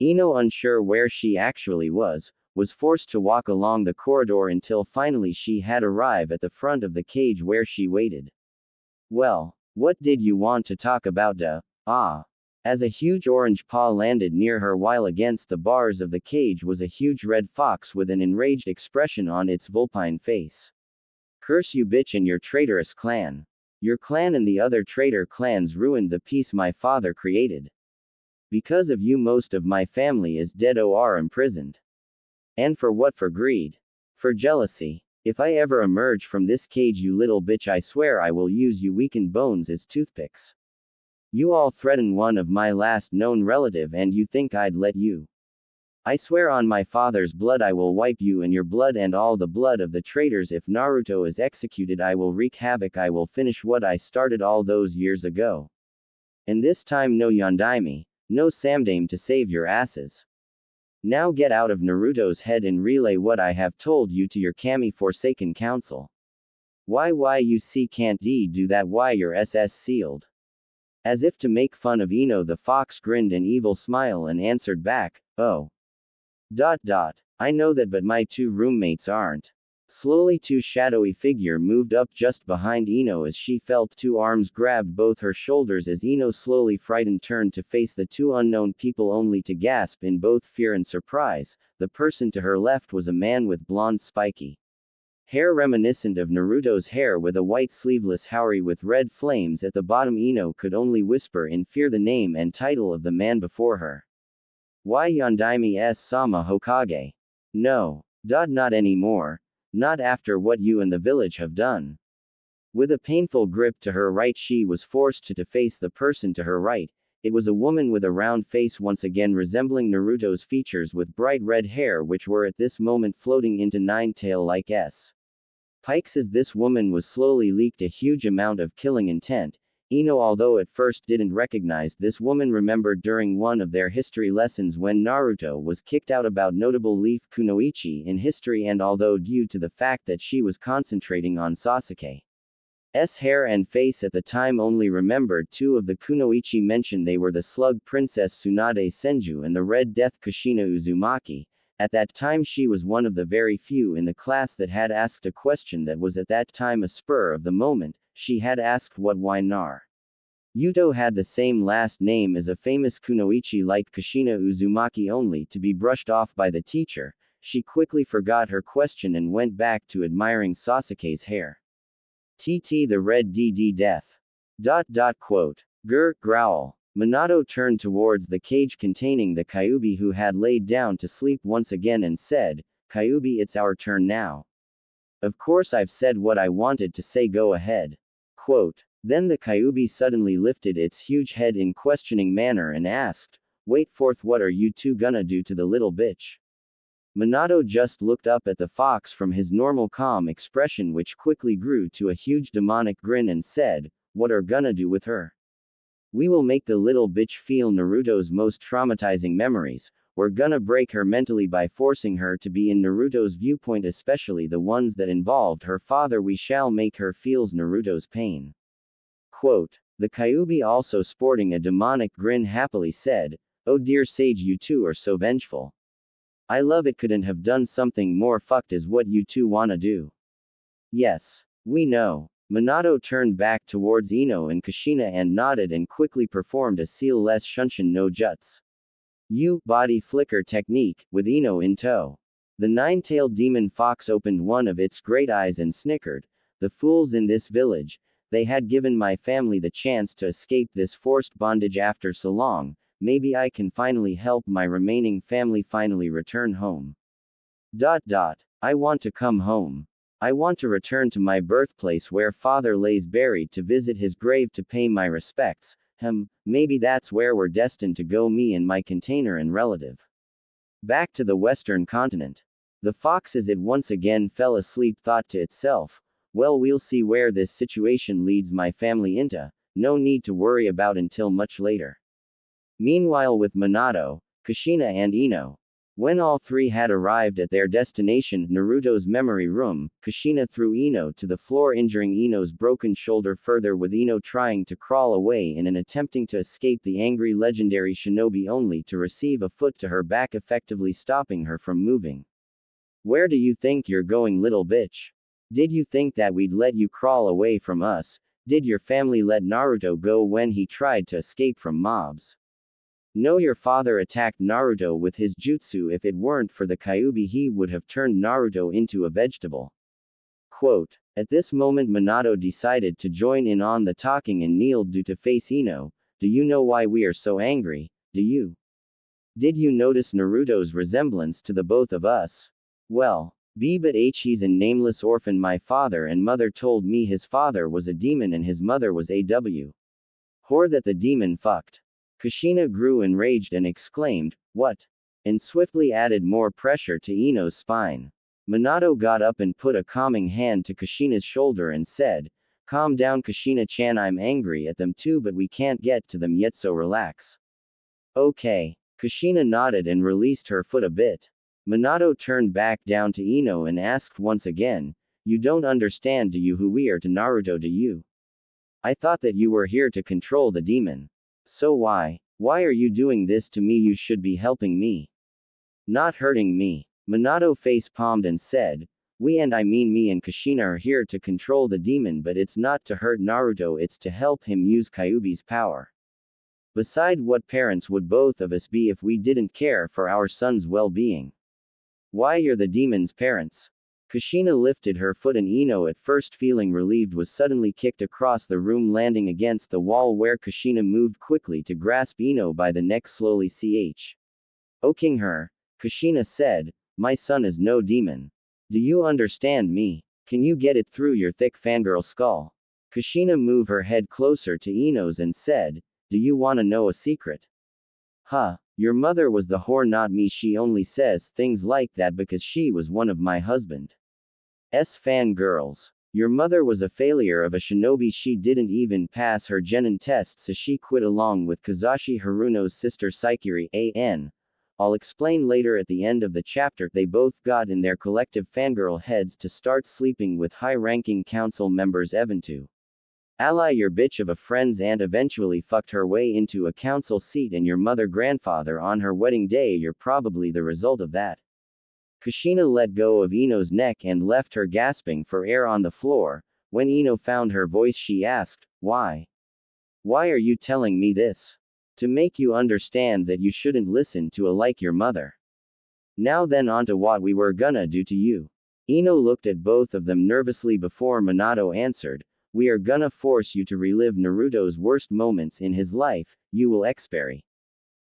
Ino, unsure where she actually was forced to walk along the corridor until finally she had arrived at the front of the cage where she waited. "Well, what did you want to talk about, duh?" "Ah." As a huge orange paw landed near her, while against the bars of the cage was a huge red fox with an enraged expression on its vulpine face. "Curse you, bitch, and your traitorous clan. Your clan and the other traitor clans ruined the peace my father created. Because of you, most of my family is dead or imprisoned. And for what? For greed. For jealousy. If I ever emerge from this cage, you little bitch, I swear I will use you weakened bones as toothpicks. You all threaten one of my last known relative, and you think I'd let you? I swear on my father's blood I will wipe you and your blood and all the blood of the traitors. If Naruto is executed, I will wreak havoc. I will finish what I started all those years ago. And this time no Yondaime, no Samdame to save your asses. Now get out of Naruto's head and relay what I have told you to your Kami Forsaken Council. Why you see can't do that, why your SS sealed?" As if to make fun of Ino, the fox grinned an evil smile and answered back, "Oh. I know that, but my two roommates aren't." Slowly, two shadowy figure moved up just behind Ino as she felt two arms grabbed both her shoulders as Ino, slowly frightened, turned to face the two unknown people, only to gasp in both fear and surprise. The person to her left was a man with blonde spiky hair reminiscent of Naruto's hair, with a white sleeveless haori with red flames at the bottom. Ino could only whisper in fear the name and title of the man before her. "Why, Yondaime S. Sama Hokage. No. Not anymore. Not after what you and the village have done." With a painful grip to her right, she was forced to face the person to her right. It was a woman with a round face, once again resembling Naruto's features, with bright red hair which were at this moment floating into nine-tail-like pikes. As this woman was slowly leaked a huge amount of killing intent, Ino, although at first didn't recognize this woman, remembered during one of their history lessons when Naruto was kicked out about notable leaf kunoichi in history, and although due to the fact that she was concentrating on Sasuke's hair and face at the time, only remembered two of the kunoichi mentioned. They were the Slug Princess Tsunade Senju and the Red Death Kushina Uzumaki. At that time she was one of the very few in the class that had asked a question that was at that time a spur of the moment. She had asked what why Naruto had the same last name as a famous kunoichi like Kushina Uzumaki, only to be brushed off by the teacher. She quickly forgot her question and went back to admiring Sasuke's hair. The Red Death. Quote. Growl. Minato turned towards the cage containing the Kyuubi, who had laid down to sleep once again, and said, Kyuubi, it's our turn now. Of course I've said what I wanted to say, go ahead. Quote. Then the Kyuubi suddenly lifted its huge head in questioning manner and asked, wait forth, what are you two gonna do to the little bitch? Minato just looked up at the fox from his normal calm expression, which quickly grew to a huge demonic grin, and said, what are gonna do with her? We will make the little bitch feel Naruto's most traumatizing memories. We're gonna break her mentally by forcing her to be in Naruto's viewpoint, especially the ones that involved her father. We shall make her feels Naruto's pain. Quote. The Kyuubi, also sporting a demonic grin, happily said, oh dear sage, you two are so vengeful. I love it. Couldn't have done something more fucked is what you two wanna do. Yes. We know. Minato turned back towards Ino and Kushina and nodded and quickly performed a seal-less Shunshin no Jutsu body flicker technique, with Ino in tow. The nine-tailed demon fox opened one of its great eyes and snickered. The fools in this village, they had given my family the chance to escape this forced bondage after so long. Maybe I can finally help my remaining family finally return home. I want to come home. I want to return to my birthplace where father lays buried, to visit his grave, to pay my respects. Maybe that's where we're destined to go, me and my container and relative. Back to the western continent. The fox, as it once again fell asleep, thought to itself, well, we'll see where this situation leads my family into. No need to worry about until much later. Meanwhile, with Minato, Kushina and Ino. When all three had arrived at their destination, Naruto's memory room, Kushina threw Ino to the floor, injuring Ino's broken shoulder further, with Ino trying to crawl away in an attempting to escape the angry legendary shinobi, only to receive a foot to her back, effectively stopping her from moving. Where do you think you're going, little bitch? Did you think that we'd let you crawl away from us? Did your family let Naruto go when he tried to escape from mobs? No, your father attacked Naruto with his jutsu. If it weren't for the Kyuubi, he would have turned Naruto into a vegetable. Quote. At this moment, Minato decided to join in on the talking and kneeled to face Ino. Do you know why we are so angry? Do you? Did you notice Naruto's resemblance to the both of us? Well, but he's a nameless orphan. My father and mother told me his father was a demon and his mother was a whore that the demon fucked. Kushina grew enraged and exclaimed, what? And swiftly added more pressure to Ino's spine. Minato got up and put a calming hand to Kushina's shoulder and said, calm down, Kushina-chan, I'm angry at them too, but we can't get to them yet, so relax. Okay. Kushina nodded and released her foot a bit. Minato turned back down to Ino and asked once again, you don't understand, do you? Who we are to Naruto, do you? I thought that you were here to control the demon. So why are you doing this to me? You should be helping me. Not hurting me. Minato face palmed and said, we, and I mean me and Kushina, are here to control the demon, but it's not to hurt Naruto, it's to help him use Kyuubi's power. Beside, what parents would both of us be if we didn't care for our son's well-being? Why, you're the demon's parents. Kushina lifted her foot and Ino, at first feeling relieved, was suddenly kicked across the room, landing against the wall, where Kushina moved quickly to grasp Ino by the neck, slowly oking her. Kushina said, my son is no demon. Do you understand me? Can you get it through your thick fangirl skull? Kushina moved her head closer to Ino's and said, do you wanna know a secret? Your mother was the whore, not me. She only says things like that because she was one of my husband's fangirls. Your mother was a failure of a shinobi. She didn't even pass her genin test, so she quit along with Kazashi Haruno's sister Saikiri an. I'll explain later at the end of the chapter. They both got in their collective fangirl heads to start sleeping with high-ranking council members Evan to ally your bitch of a friend's aunt, eventually fucked her way into a council seat, and your mother grandfather on her wedding day. You're probably the result of that. Kushina let go of Ino's neck and left her gasping for air on the floor. When Ino found her voice, she asked, "Why? Why are you telling me this? To make you understand that you shouldn't listen to a like your mother. Now then, onto what we were gonna do to you." Ino looked at both of them nervously before Minato answered, "We are gonna force you to relive Naruto's worst moments in his life. You will experience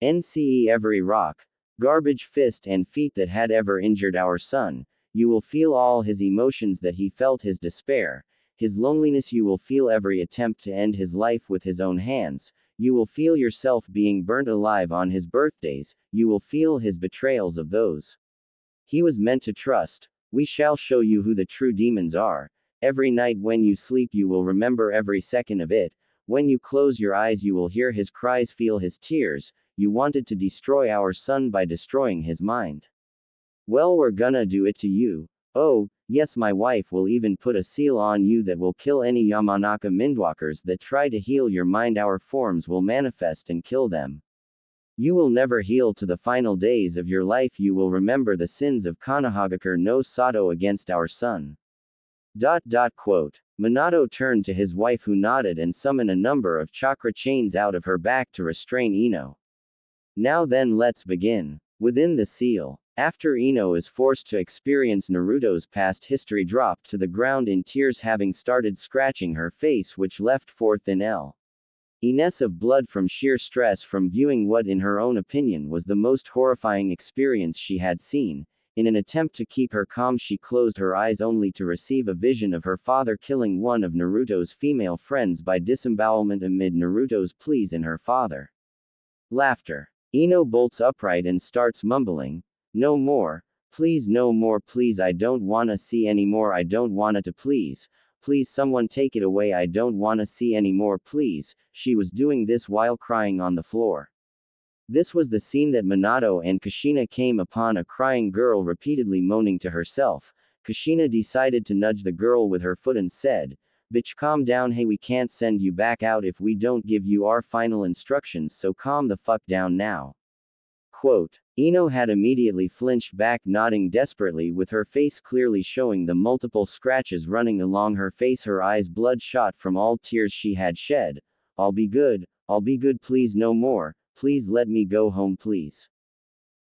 every rock, garbage, fist, and feet that had ever injured our son. You will feel all his emotions that he felt, his despair, his loneliness. You will feel every attempt to end his life with his own hands. You will feel yourself being burnt alive on his birthdays. You will feel his betrayals of those he was meant to trust. We shall show you who the true demons are. Every night when you sleep, you will remember every second of it. When you close your eyes, you will hear his cries, feel his tears. You wanted to destroy our son by destroying his mind. Well, we're gonna do it to you. Oh, yes, my wife will even put a seal on you that will kill any Yamanaka Mindwalkers that try to heal your mind. Our forms will manifest and kill them. You will never heal to the final days of your life. You will remember the sins of Konohagakure no Sato against our son." Quote. Minato turned to his wife, who nodded and summoned a number of chakra chains out of her back to restrain Ino. "Now then, let's begin." Within the seal, after Ino is forced to experience Naruto's past history, dropped to the ground in tears, having started scratching her face, which left forth an Ines of blood from sheer stress from viewing what, in her own opinion, was the most horrifying experience she had seen. In an attempt to keep her calm, she closed her eyes only to receive a vision of her father killing one of Naruto's female friends by disembowelment amid Naruto's pleas and her father. Laughter. Ino bolts upright and starts mumbling, "No more, please, no more, please, I don't wanna see any more, I don't wanna to, please, please someone take it away, I don't wanna see any more, please." She was doing this while crying on the floor. This was the scene that Minato and Kushina came upon, a crying girl repeatedly moaning to herself. Kushina decided to nudge the girl with her foot and said, "Bitch, calm down. Hey, we can't send you back out if we don't give you our final instructions, so calm the fuck down now." Quote. Ino had immediately flinched back, nodding desperately, with her face clearly showing the multiple scratches running along her face, her eyes bloodshot from all tears she had shed. I'll be good, please, no more, please let me go home, please."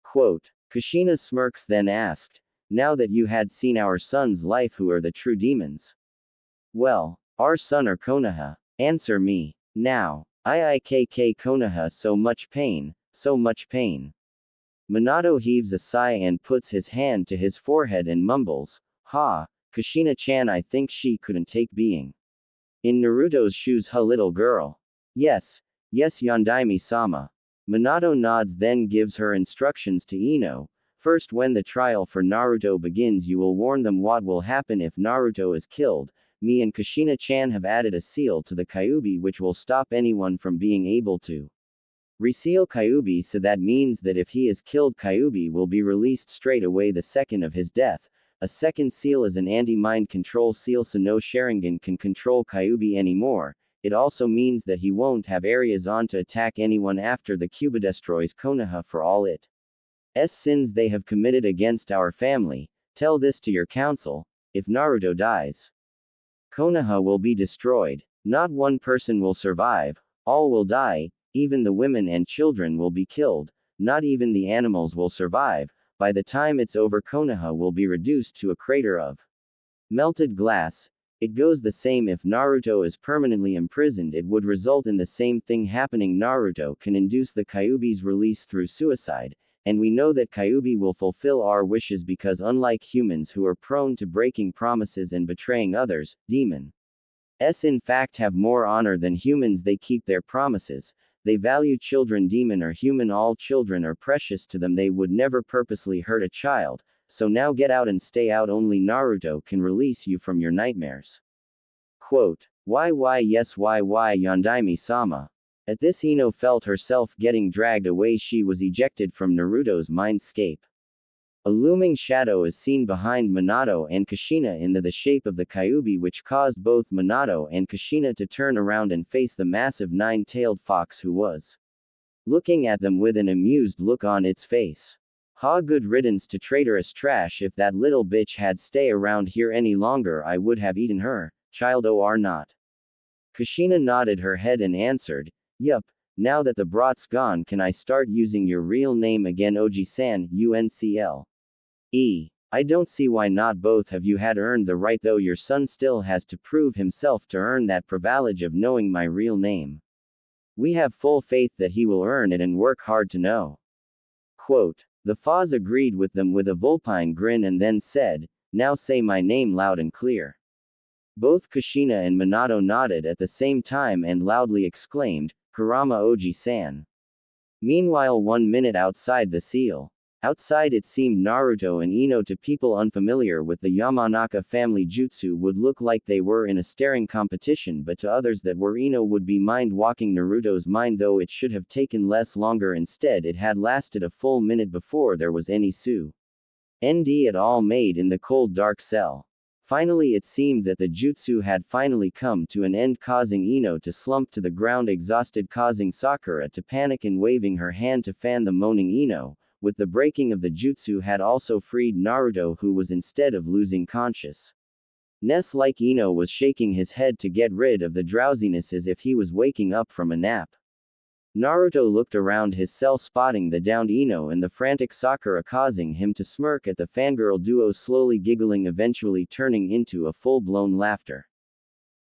Quote. Kushina smirks, then asked, "Now that you had seen our son's life, who are the true demons?" "Well, our son or Konoha. Answer me. Now. IIKK Konoha, so much pain, so much pain." Minato heaves a sigh and puts his hand to his forehead and mumbles, "Ha, Kushina-chan, I think she couldn't take being in Naruto's shoes, huh, little girl?" Yes, Yondaime-sama." Minato nods, then gives her instructions to Ino. "First, when the trial for Naruto begins, you will warn them what will happen if Naruto is killed. Me and Kushina-chan have added a seal to the Kyuubi which will stop anyone from being able to reseal Kyuubi, so that means that if he is killed, Kyuubi will be released straight away the second of his death. A second seal is an anti-mind control seal, so no Sharingan can control Kyuubi anymore. It also means that he won't have areas on to attack anyone after the Kyuubi destroys Konoha for all its sins they have committed against our family. Tell this to your council. If Naruto dies, Konoha will be destroyed. Not one person will survive. All will die. Even the women and children will be killed. Not even the animals will survive. By the time it's over, Konoha will be reduced to a crater of melted glass. It goes the same if Naruto is permanently imprisoned. It would result in the same thing happening. Naruto can induce the Kyuubi's release through suicide, and we know that Kyuubi will fulfill our wishes because, unlike humans who are prone to breaking promises and betraying others, demons in fact have more honor than humans. They keep their promises. They value children. Demon or human, all children are precious to them. They would never purposely hurt a child. So now get out and stay out. Only Naruto can release you from your nightmares. Quote, why yes why Yondaime-sama. At this Ino felt herself getting dragged away. She was ejected from Naruto's mindscape. A looming shadow is seen behind Minato and Kushina in the shape of the Kyuubi, which caused both Minato and Kushina to turn around and face the massive nine-tailed fox, who was looking at them with an amused look on its face. Ha, good riddance to traitorous trash. If that little bitch had stay around here any longer, I would have eaten her, child or not. Kushina nodded her head and answered, yup, now that the brat's gone, can I start using your real name again, Oji-san, UNCL? I don't see why not. Both of you had earned the right, though your son still has to prove himself to earn that privilege of knowing my real name. We have full faith that he will earn it and work hard to know. Quote, the Foz agreed with them with a vulpine grin and then said, now say my name loud and clear. Both Kushina and Minato nodded at the same time and loudly exclaimed, Kurama Oji-san. Meanwhile, 1 minute outside the seal. Outside, it seemed Naruto and Ino, to people unfamiliar with the Yamanaka family jutsu, would look like they were in a staring competition, but to others that were Ino would be mind-walking Naruto's mind, though it should have taken less longer. Instead, it had lasted a full minute before there was any ND at all made in the cold dark cell. Finally, it seemed that the jutsu had finally come to an end, causing Ino to slump to the ground exhausted, causing Sakura to panic and waving her hand to fan the moaning Ino. With the breaking of the jutsu had also freed Naruto, who was, instead of losing consciousness like Ino, was shaking his head to get rid of the drowsiness as if he was waking up from a nap. Naruto looked around his cell, spotting the downed Ino and the frantic Sakura, causing him to smirk at the fangirl duo, slowly giggling, eventually turning into a full-blown laughter.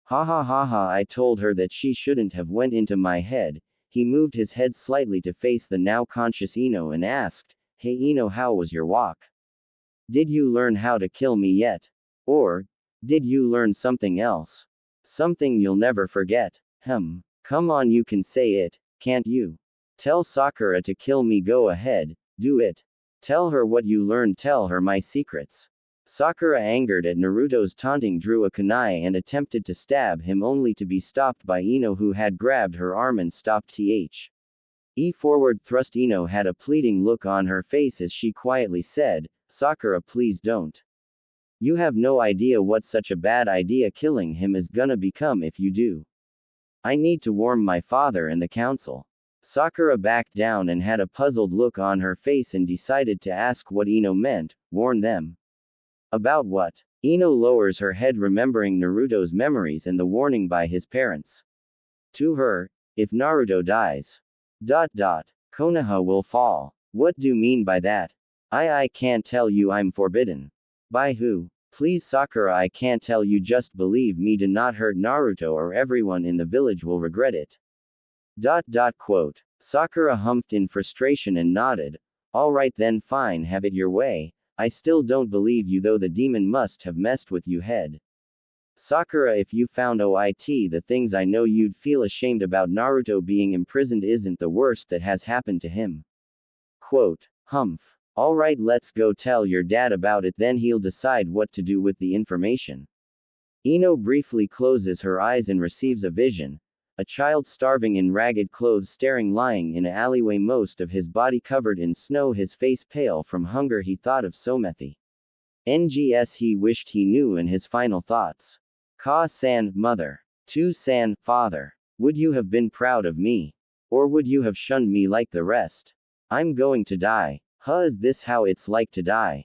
Ha ha ha ha, I told her that she shouldn't have went into my head. He moved his head slightly to face the now conscious Ino and asked, hey Ino, how was your walk? Did you learn how to kill me yet? Or, did you learn something else? Something you'll never forget? Come on, you can say it, can't you? Tell Sakura to kill me, go ahead, do it. Tell her what you learned, tell her my secrets. Sakura, angered at Naruto's taunting, drew a kunai and attempted to stab him, only to be stopped by Ino, who had grabbed her arm and stopped forward thrust. Ino had a pleading look on her face as she quietly said, Sakura, please don't. You have no idea what such a bad idea killing him is gonna become if you do. I need to warn my father and the council. Sakura backed down and had a puzzled look on her face and decided to ask what Ino meant. Warn them? About what? Ino lowers her head, remembering Naruto's memories and the warning by his parents. To her, if Naruto dies. Konoha will fall. What do you mean by that? I can't tell you, I'm forbidden. By who? Please Sakura, I can't tell you, just believe me, do not hurt Naruto or everyone in the village will regret it. Quote. Sakura humphed in frustration and nodded. Alright then, fine, have it your way. I still don't believe you though, the demon must have messed with you head. Sakura, if you found the things I know, you'd feel ashamed about. Naruto being imprisoned isn't the worst that has happened to him. Quote. Humph. Alright, let's go tell your dad about it, then he'll decide what to do with the information. Ino briefly closes her eyes and receives a vision. A child starving in ragged clothes, staring, lying in an alleyway, most of his body covered in snow, his face pale from hunger. He thought of Somethi. NGS he wished he knew, and his final thoughts. Ka-san, mother. Tu-san, father. Would you have been proud of me? Or would you have shunned me like the rest? I'm going to die. Is this how it's like to die?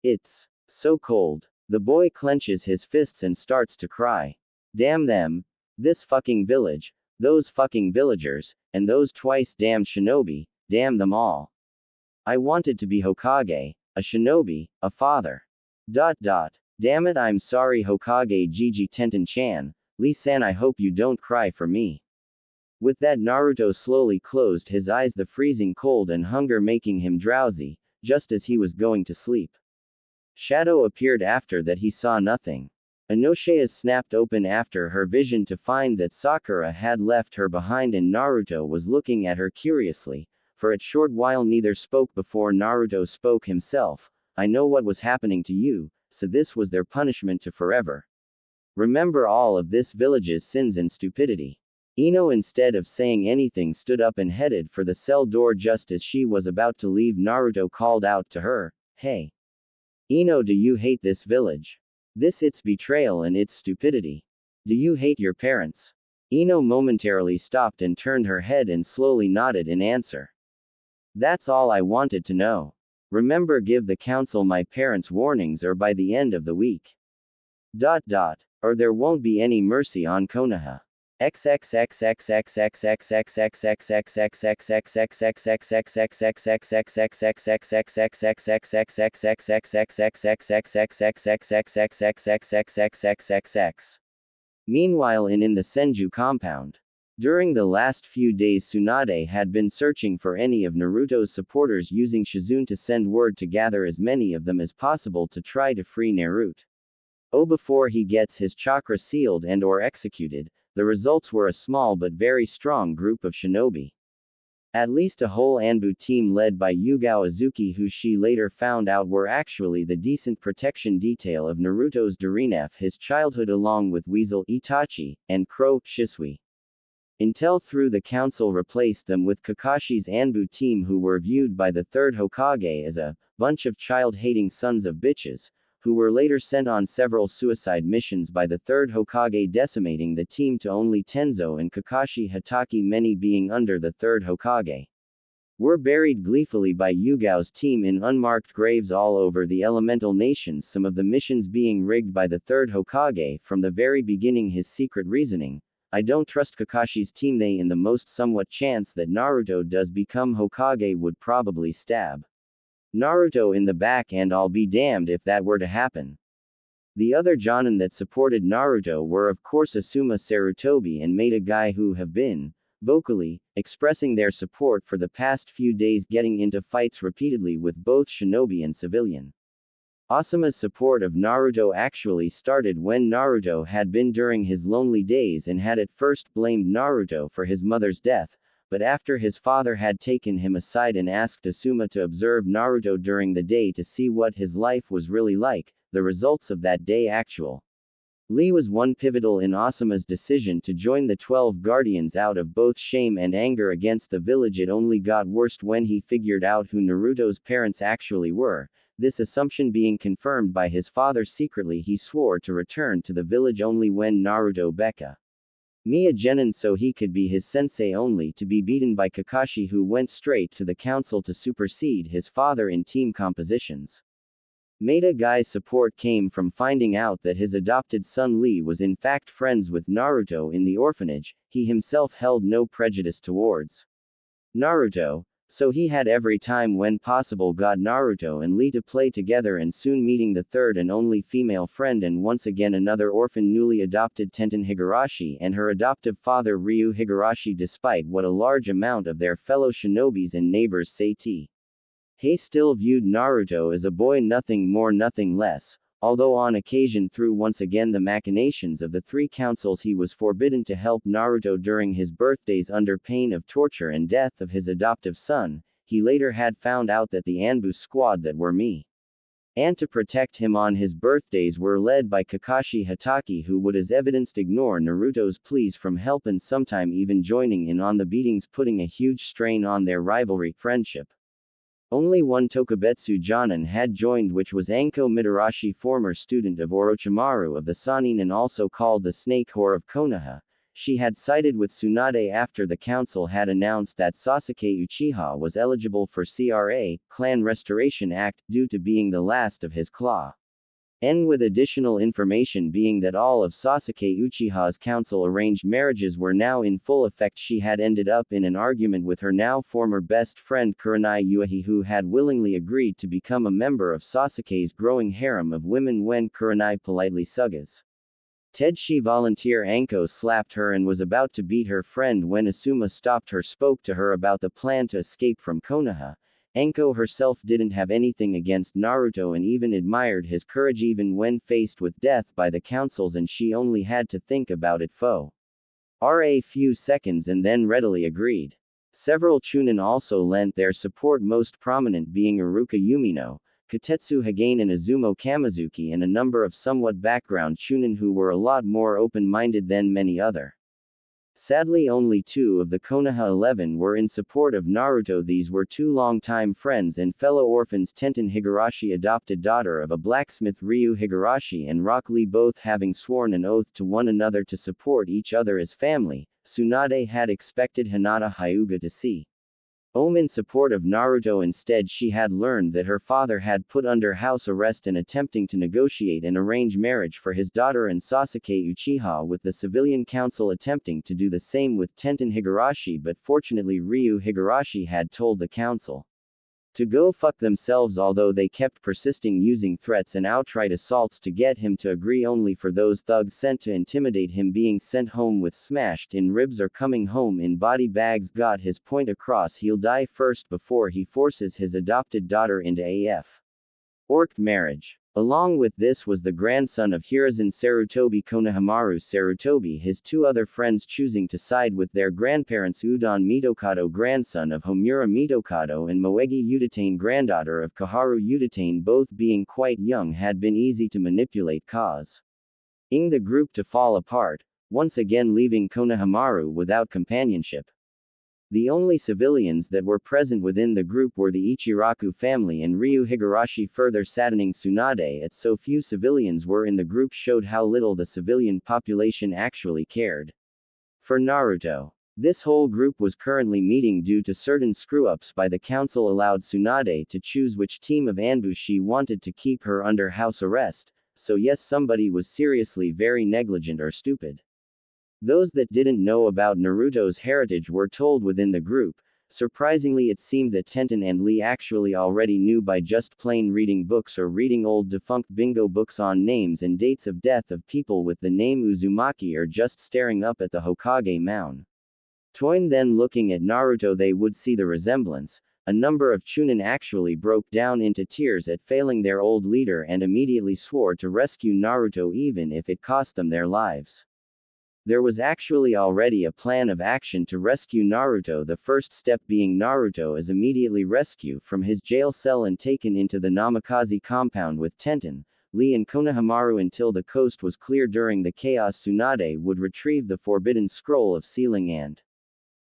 It's so cold. The boy clenches his fists and starts to cry. Damn them. This fucking village, those fucking villagers, and those twice damned shinobi, damn them all. I wanted to be Hokage, a shinobi, a father. Damn it, I'm sorry Hokage Gigi Tenten-chan, Lee-san, I hope you don't cry for me. With that, Naruto slowly closed his eyes, the freezing cold and hunger making him drowsy, just as he was going to sleep. Shadow appeared after that, he saw nothing. Inoshia's snapped open after her vision to find that Sakura had left her behind and Naruto was looking at her curiously. For a short while neither spoke before Naruto spoke himself. I know what was happening to you, so this was their punishment to forever. Remember all of this village's sins and stupidity. Ino, instead of saying anything, stood up and headed for the cell door. Just as she was about to leave, Naruto called out to her, "Hey, Ino, do you hate this village? This its betrayal and its stupidity. Do you hate your parents?" Ino momentarily stopped and turned her head and slowly nodded in answer. "That's all I wanted to know. Remember, give the council my parents warnings, or by the end of the week. Or there won't be any mercy on Konoha. Meanwhile, in the Senju compound. During the last few days, Tsunade had been searching for any of Naruto's supporters, using Shizune to send word to gather as many of them as possible to try to free Naruto. Before he gets his chakra sealed and or executed, the results were a small but very strong group of shinobi. At least a whole Anbu team led by Yugao Azuki, who she later found out were actually the decent protection detail of Naruto's Darinef, his childhood, along with Weasel Itachi, and Crow Shisui. Until through the council replaced them with Kakashi's Anbu team, who were viewed by the third Hokage as a bunch of child-hating sons of bitches, who were later sent on several suicide missions by the third Hokage, decimating the team to only Tenzo and Kakashi Hatake, many being under the third Hokage. Were buried gleefully by Yugao's team in unmarked graves all over the elemental nations, some of the missions being rigged by the third Hokage from the very beginning. His secret reasoning: "I don't trust Kakashi's team. They, in the most somewhat chance that Naruto does become Hokage, would probably stab Naruto in the back, and I'll be damned if that were to happen." The other Jonin that supported Naruto were of course Asuma, Sarutobi, and Maida Guy, who have been vocally expressing their support for the past few days, getting into fights repeatedly with both shinobi and civilian. Asuma's support of Naruto actually started when Naruto had been during his lonely days and had at first blamed Naruto for his mother's death, but after his father had taken him aside and asked Asuma to observe Naruto during the day to see what his life was really like, the results of that day actually was one pivotal in Asuma's decision to join the 12 Guardians. Out of both shame and anger against the village, it only got worse when he figured out who Naruto's parents actually were. This assumption being confirmed by his father, secretly he swore to return to the village only when Naruto Becca Mia Genin, so he could be his sensei, only to be beaten by Kakashi, who went straight to the council to supersede his father in team compositions. Maida Guy's support came from finding out that his adopted son Lee was in fact friends with Naruto in the orphanage. He himself held no prejudice towards Naruto, so he had every time when possible got Naruto and Lee to play together, and soon meeting the third and only female friend, and once again another orphan, newly adopted Tenten Higurashi, and her adoptive father Ryu Higurashi. Despite what a large amount of their fellow shinobis and neighbors say, He still viewed Naruto as a boy, nothing more, nothing less. Although on occasion, through once again the machinations of the three councils, he was forbidden to help Naruto during his birthdays under pain of torture and death of his adoptive son, he later had found out that the Anbu squad that were and to protect him on his birthdays were led by Kakashi Hatake, who would as evidenced ignore Naruto's pleas from help and sometime even joining in on the beatings, putting a huge strain on their rivalry friendship. Only one Tokubetsu Jonin had joined, which was Anko Mitarashi, former student of Orochimaru of the Sannin and also called the Snake Whore of Konoha. She had sided with Tsunade after the council had announced that Sasuke Uchiha was eligible for CRA, Clan Restoration Act, due to being the last of his clan. With additional information being that all of Sasuke Uchiha's council-arranged marriages were now in full effect, she had ended up in an argument with her now former best friend Kurenai Yuihi, who had willingly agreed to become a member of Sasuke's growing harem of women when Kurenai politely suggested she volunteer. Anko slapped her and was about to beat her friend when Asuma stopped her, spoke to her about the plan to escape from Konoha. Anko herself didn't have anything against Naruto and even admired his courage even when faced with death by the councils, and she only had to think about it for a few seconds and then readily agreed. Several Chunin also lent their support, most prominent being Iruka Yumino, Kotetsu Hagane and Izumo Kamizuki, and a number of somewhat background chunin who were a lot more open-minded than many other. Sadly, only 2 of the Konoha 11 were in support of Naruto. These were 2 longtime friends and fellow orphans, Tenten Higurashi, adopted daughter of a blacksmith, Ryu Higurashi, and Rock Lee, both having sworn an oath to one another to support each other as family. Tsunade had expected Hinata Hyuga to see Ome in support of Naruto. Instead, she had learned that her father had put under house arrest and attempting to negotiate an arranged marriage for his daughter and Sasuke Uchiha, with the civilian council attempting to do the same with Tenten Higurashi, but fortunately Ryu Higurashi had told the council to go fuck themselves, although they kept persisting, using threats and outright assaults to get him to agree, only for those thugs sent to intimidate him being sent home with smashed in ribs or coming home in body bags. Got his point across, he'll die first before he forces his adopted daughter into AF orc marriage. Along with this was the grandson of Hiruzen Sarutobi, Konohamaru Sarutobi, his 2 other friends choosing to side with their grandparents, Udon Mitokado, grandson of Homura Mitokado, and Moegi Udatane, granddaughter of Kaharu Udatane, both being quite young, had been easy to manipulate, causing the group to fall apart, once again leaving Konohamaru without companionship. The only civilians that were present within the group were the Ichiraku family and Ryu Higurashi. Further saddening, Tsunade at so few civilians were in the group showed how little the civilian population actually cared for Naruto. This whole group was currently meeting due to certain screw-ups by the council allowed Tsunade to choose which team of Anbu she wanted to keep her under house arrest, so yes, somebody was seriously very negligent or stupid. Those that didn't know about Naruto's heritage were told within the group. Surprisingly, it seemed that Tenten and Lee actually already knew by just plain reading books or reading old defunct bingo books on names and dates of death of people with the name Uzumaki, or just staring up at the Hokage mountain. Then looking at Naruto, they would see the resemblance. A number of chunin actually broke down into tears at failing their old leader and immediately swore to rescue Naruto even if it cost them their lives. There was actually already a plan of action to rescue Naruto, the first step being Naruto is immediately rescued from his jail cell and taken into the Namikaze compound with Tenten, Lee and Konohamaru until the coast was clear. During the chaos, Tsunade would retrieve the forbidden scroll of sealing and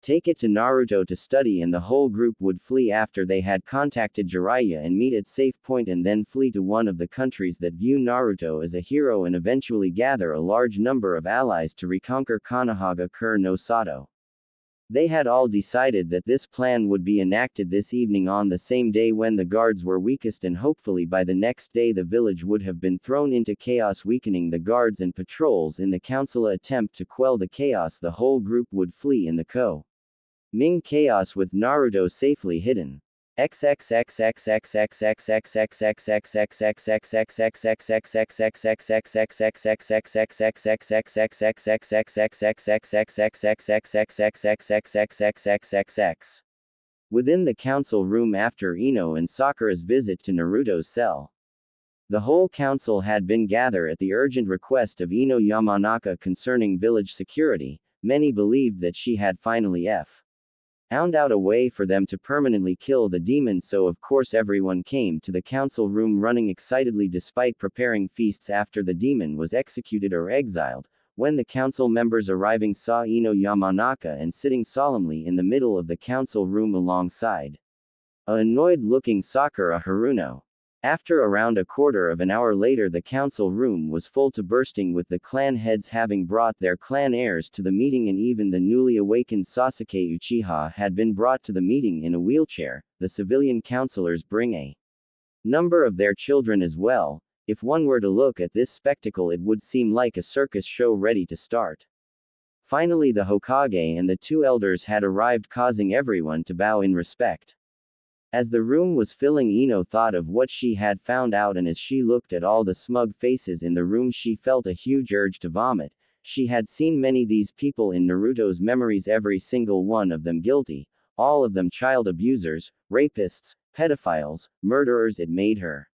take it to Naruto to study, and the whole group would flee after they had contacted Jiraiya and meet at safe point, and then flee to one of the countries that view Naruto as a hero and eventually gather a large number of allies to reconquer Konohagakure no Sato. They had all decided that this plan would be enacted this evening on the same day when the guards were weakest, and hopefully by the next day the village would have been thrown into chaos, weakening the guards and patrols in the council attempt to quell the chaos. The whole group would flee in the Ming chaos with Naruto safely hidden. Within the council room after Ino and Sakura's visit to Naruto's cell, the whole council had been gathered at the urgent request of Ino Yamanaka concerning village security. Many believed that she had finally found out a way for them to permanently kill the demon, so of course everyone came to the council room running excitedly despite preparing feasts after the demon was executed or exiled. When the council members arriving saw Ino Yamanaka and sitting solemnly in the middle of the council room alongside a annoyed-looking Sakura Haruno. After around a quarter of an hour later, the council room was full to bursting with the clan heads having brought their clan heirs to the meeting, and even the newly awakened Sasuke Uchiha had been brought to the meeting in a wheelchair. The civilian councilors bring a number of their children as well. If one were to look at this spectacle, it would seem like a circus show ready to start. Finally, the Hokage and the 2 elders had arrived, causing everyone to bow in respect. As the room was filling, Ino thought of what she had found out, and as she looked at all the smug faces in the room, she felt a huge urge to vomit. She had seen many these people in Naruto's memories, every single one of them guilty, all of them child abusers, rapists, pedophiles, murderers. It made her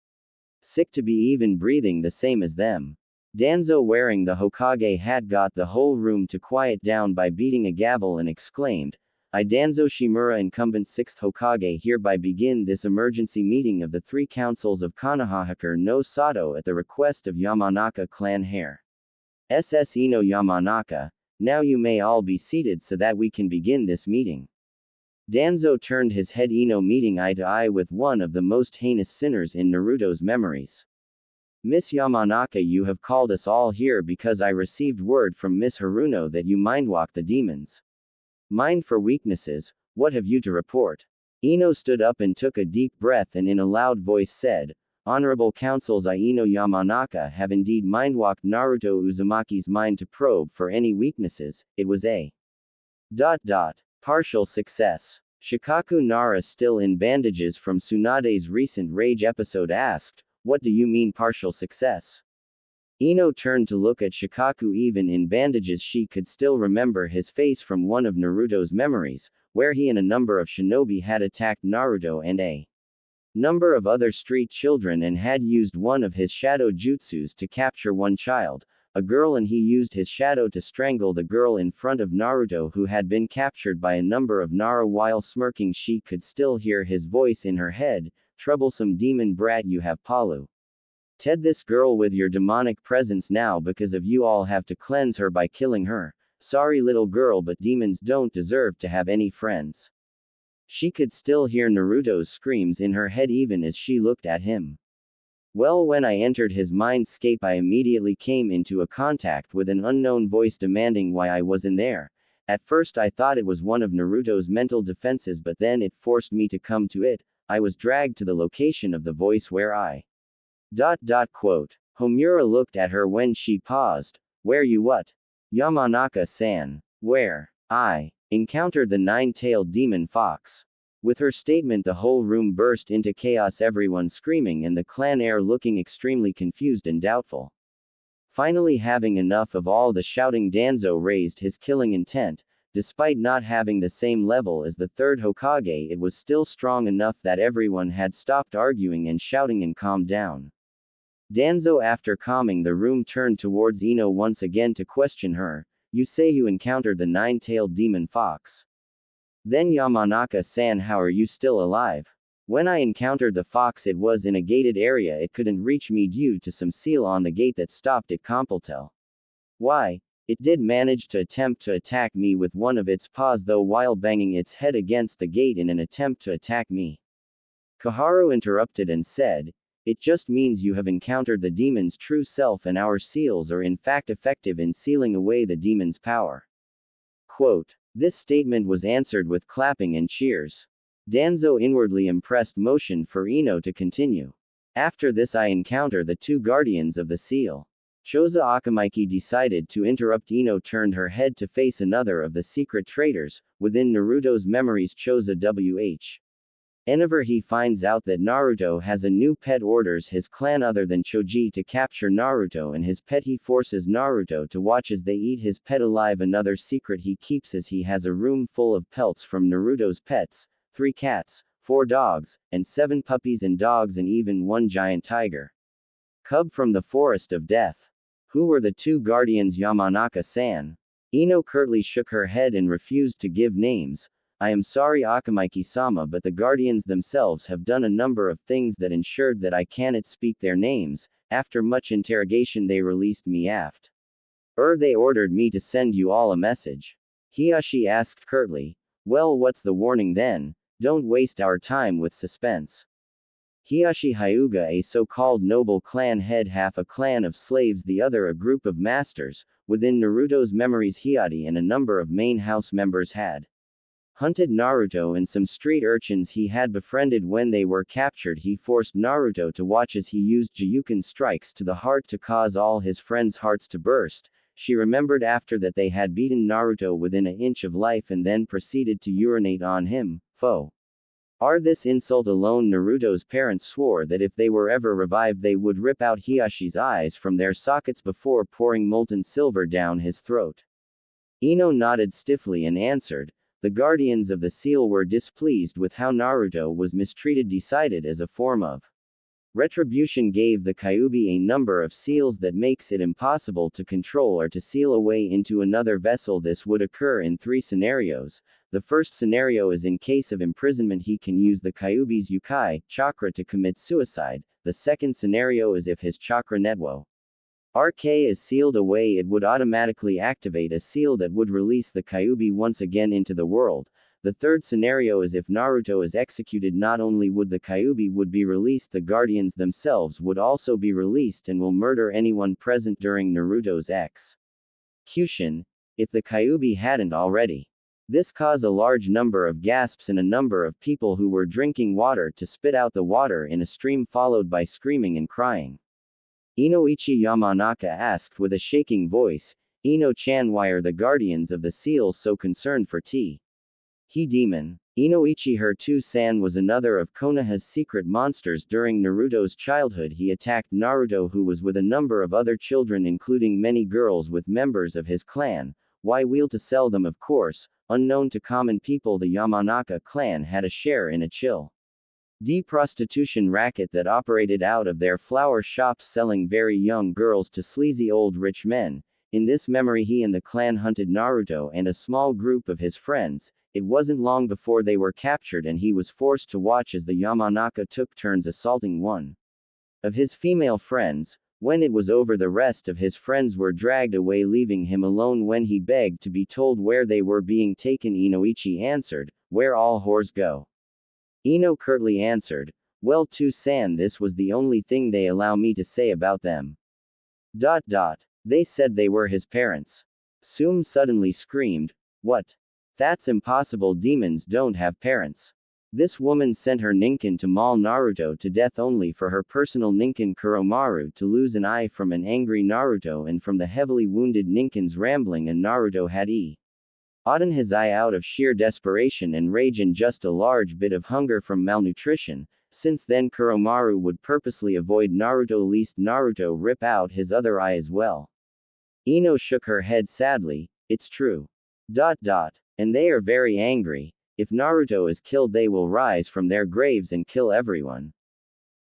sick to be even breathing the same as them. Danzo, wearing the Hokage hat, got the whole room to quiet down by beating a gavel and exclaimed, I Danzo Shimura, incumbent 6th Hokage, hereby begin this emergency meeting of the 3 councils of Konohahakure no Sato at the request of Yamanaka clan heir. SS Ino Yamanaka, now you may all be seated so that we can begin this meeting. Danzo turned his head, Ino meeting eye to eye with one of the most heinous sinners in Naruto's memories. Miss Yamanaka, you have called us all here because I received word from Miss Haruno that you mindwalked the demons. Mind for weaknesses, what have you to report? Ino stood up and took a deep breath and in a loud voice said, Honorable councils, I Ino Yamanaka have indeed mindwalked Naruto Uzumaki's mind to probe for any weaknesses. It was a partial success. Shikaku Nara, still in bandages from Tsunade's recent rage episode, asked, What do you mean partial success? Ino turned to look at Shikaku. Even in bandages, she could still remember his face from one of Naruto's memories, where he and a number of shinobi had attacked Naruto and a number of other street children and had used one of his shadow jutsus to capture one child, a girl, and he used his shadow to strangle the girl in front of Naruto, who had been captured by a number of Nara. While smirking, she could still hear his voice in her head, Troublesome demon brat, you have Palu Ted this girl with your demonic presence now. Because of you, all have to cleanse her by killing her. Sorry little girl, but demons don't deserve to have any friends. She could still hear Naruto's screams in her head even as she looked at him. Well, when I entered his mindscape, I immediately came into a contact with an unknown voice demanding why I was in there. At first I thought it was one of Naruto's mental defenses, but then it forced me to come to it. I was dragged to the location of the voice where I quote. Homura looked at her when she paused. Where you what? Yamanaka-san. Where? I encountered the 9-tailed demon fox. With her statement, the whole room burst into chaos, everyone screaming and the clan heir looking extremely confused and doubtful. Finally, having enough of all the shouting, Danzo raised his killing intent. Despite not having the same level as the 3rd Hokage, it was still strong enough that everyone had stopped arguing and shouting and calmed down. Danzo, after calming the room, turned towards Ino once again to question her. You say you encountered the 9-tailed demon fox. Then Yamanaka-san, how are you still alive? When I encountered the fox, it was in a gated area. It couldn't reach me due to some seal on the gate that stopped it. Completel. Why? It did manage to attempt to attack me with one of its paws, though, while banging its head against the gate in an attempt to attack me. Koharu interrupted and said, It just means you have encountered the demon's true self, and our seals are in fact effective in sealing away the demon's power. Quote. This statement was answered with clapping and cheers. Danzo, inwardly impressed, motioned for Ino to continue. After this, I encounter the 2 guardians of the seal. Choza Akamaiki decided to interrupt. Ino turned her head to face another of the secret traitors within Naruto's memories, Choza Wh. Whenever he finds out that Naruto has a new pet, orders his clan other than Choji to capture Naruto and his pet. He forces Naruto to watch as they eat his pet alive. Another secret he keeps is he has a room full of pelts from Naruto's pets, 3 cats, 4 dogs, and 7 puppies and dogs, and even 1 giant tiger cub from the Forest of Death. Who were the 2 guardians, Yamanaka-san? Ino curtly shook her head and refused to give names. I am sorry, Akamaiki-sama, but the guardians themselves have done a number of things that ensured that I cannot speak their names. After much interrogation, they released me aft. They ordered me to send you all a message. Hiyashi asked curtly. Well, what's the warning then? Don't waste our time with suspense. Hiyashi Hyuga, a so-called noble clan head, half a clan of slaves, the other a group of masters. Within Naruto's memories, Hiyadi and a number of main house members had hunted Naruto and some street urchins he had befriended. When they were captured, he forced Naruto to watch as he used Jiyuken strikes to the heart to cause all his friends' hearts to burst. She remembered after that they had beaten Naruto within an inch of life and then proceeded to urinate on him. This insult alone, Naruto's parents swore that if they were ever revived, they would rip out Hiyashi's eyes from their sockets before pouring molten silver down his throat. Ino nodded stiffly and answered. The guardians of the seal were displeased with how Naruto was mistreated, decided as a form of Retribution gave the Kyuubi a number of seals that makes it impossible to control or to seal away into another vessel. This would occur in 3 scenarios. The first scenario is in case of imprisonment he can use the Kyuubi's Yukai chakra to commit suicide. The second scenario is if his chakra netwo RK is sealed away, it would automatically activate a seal that would release the Kyuubi once again into the world. The third scenario is if Naruto is executed, not only would the Kyuubi would be released, the guardians themselves would also be released and will murder anyone present during Naruto's execution, if the Kyuubi hadn't already. This caused a large number of gasps and a number of people who were drinking water to spit out the water in a stream, followed by screaming and crying. Inoichi Yamanaka asked with a shaking voice, "Ino-chan, why are the guardians of the seals so concerned for tea?" He demon. Inoichi Hirtu-san was another of Konoha's secret monsters. During Naruto's childhood he attacked Naruto, who was with a number of other children including many girls with members of his clan. Why wheel to sell them? Of course, unknown to common people, the Yamanaka clan had a share in a chill prostitution racket that operated out of their flower shops, selling very young girls to sleazy old rich men. In this memory he and the clan hunted Naruto and a small group of his friends. It wasn't long before they were captured and he was forced to watch as the Yamanaka took turns assaulting one of his female friends. When it was over, the rest of his friends were dragged away, leaving him alone. When he begged to be told where they were being taken, Inoichi answered, "Where all whores go." Ino curtly answered, "Well, to-san, this was the only thing they allow me to say about them. ... They said they were his parents." Sum suddenly screamed, "What? That's impossible, demons don't have parents." This woman sent her ninkin to maul Naruto to death only for her personal ninkin Kuromaru to lose an eye from an angry Naruto and from the heavily wounded ninkin's rambling, and Naruto had eaten his eye out of sheer desperation and rage and just a large bit of hunger from malnutrition. Since then Kuromaru would purposely avoid Naruto, lest Naruto rip out his other eye as well. Ino shook her head sadly, "It's true. And they are very angry. If Naruto is killed they will rise from their graves and kill everyone."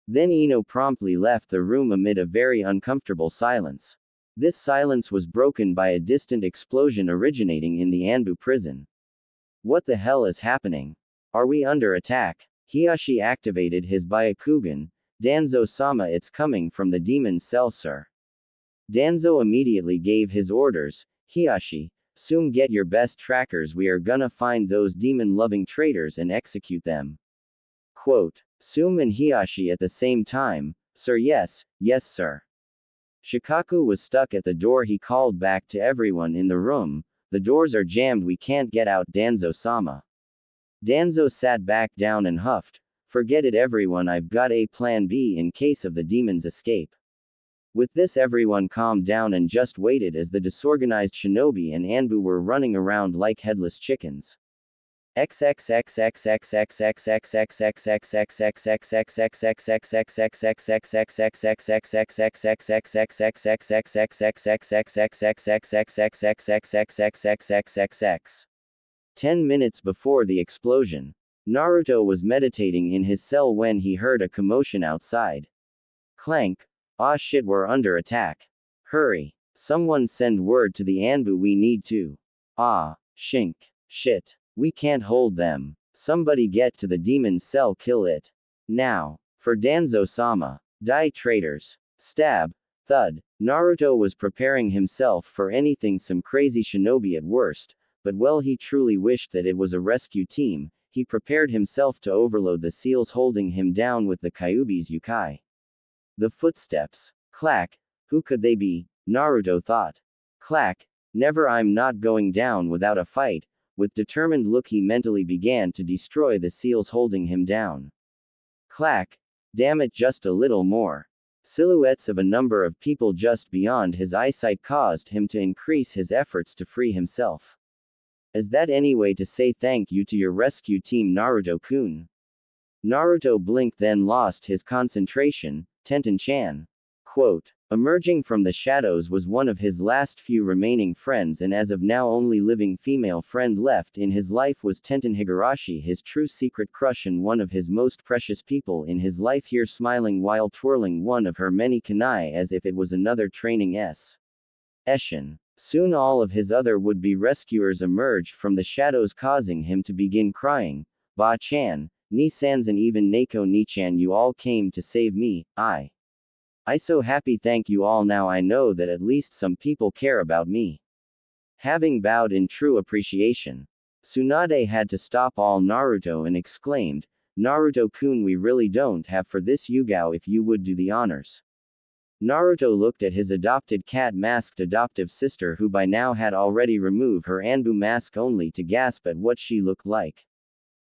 Then Ino promptly left the room amid a very uncomfortable silence. This silence was broken by a distant explosion originating in the Anbu prison. "What the hell is happening? Are we under attack?" Hiyashi activated his Byakugan. "Danzo-sama, it's coming from the demon's cell, sir." Danzo immediately gave his orders. "Hiyashi, Sum, get your best trackers, we are gonna find those demon-loving traitors and execute them." Quote. Sum and Hiyashi at the same time, "Sir, yes sir." Shikaku was stuck at the door. He called back to everyone in the room, "The doors are jammed, we can't get out, Danzo-sama." Danzo sat back down and huffed, "Forget it everyone, I've got a plan B in case of the demons escape." With this everyone calmed down and just waited as the disorganized shinobi and Anbu were running around like headless chickens. 10 minutes before the explosion, Naruto was meditating in his cell when he heard a commotion outside. Clank. "Ah shit, we're under attack. Hurry. Someone send word to the Anbu, we need to." "Ah, shink. Shit. We can't hold them. Somebody get to the demon's cell, kill it. Now. For Danzo-sama. Die traitors. Stab. Thud." Naruto was preparing himself for anything, some crazy shinobi at worst, but well, he truly wished that it was a rescue team. He prepared himself to overload the seals holding him down with the Kyuubi's Yukai. The footsteps. Clack. Who could they be? Naruto thought. Clack. Never, I'm not going down without a fight. With determined look he mentally began to destroy the seals holding him down. Clack. Damn it, just a little more. Silhouettes of a number of people just beyond his eyesight caused him to increase his efforts to free himself. Is that any way to say thank you to your rescue team, Naruto-kun? Naruto blinked, then lost his concentration. Tenten-chan. Quote. Emerging from the shadows was one of his last few remaining friends, and as of now only living female friend left in his life was Tenten Higurashi, his true secret crush and one of his most precious people in his life, here smiling while twirling one of her many kunai as if it was another training session. Soon all of his other would-be rescuers emerged from the shadows, causing him to begin crying. Ba-chan, Ni-sans and even Nako Ni-chan, you all came to save me. I so happy, thank you all, now I know that at least some people care about me. Having bowed in true appreciation, Tsunade had to stop all Naruto and exclaimed, Naruto-kun, we really don't have for this Yugao, if you would do the honors. Naruto looked at his adopted cat-masked adoptive sister, who by now had already removed her Anbu mask, only to gasp at what she looked like.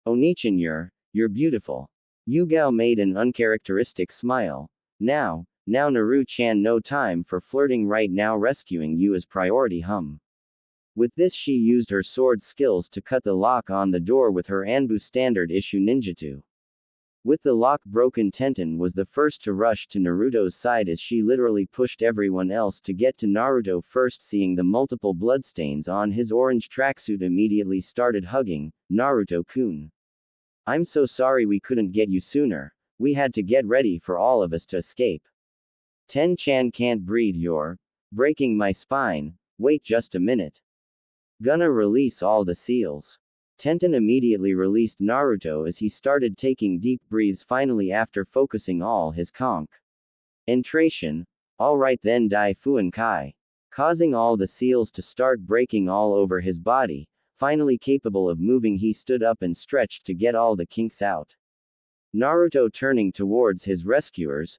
Onichan, you're beautiful. Yugao made an uncharacteristic smile. Now Naru-chan, no time for flirting right now, rescuing you is priority, With this she used her sword skills to cut the lock on the door with her Anbu standard issue ninjutsu. With the lock broken, Tenten was the first to rush to Naruto's side as she literally pushed everyone else to get to Naruto first. Seeing the multiple bloodstains on his orange tracksuit, immediately started hugging, Naruto-kun. I'm so sorry we couldn't get you sooner. We had to get ready for all of us to escape. Ten-chan can't breathe, you're breaking my spine. Wait just a minute. Gonna release all the seals. Tenten immediately released Naruto as he started taking deep breaths, finally after focusing all his concentration. Alright then, Dai Fuan Kai. Causing all the seals to start breaking all over his body. Finally capable of moving, he stood up and stretched to get all the kinks out. Naruto turning towards his rescuers,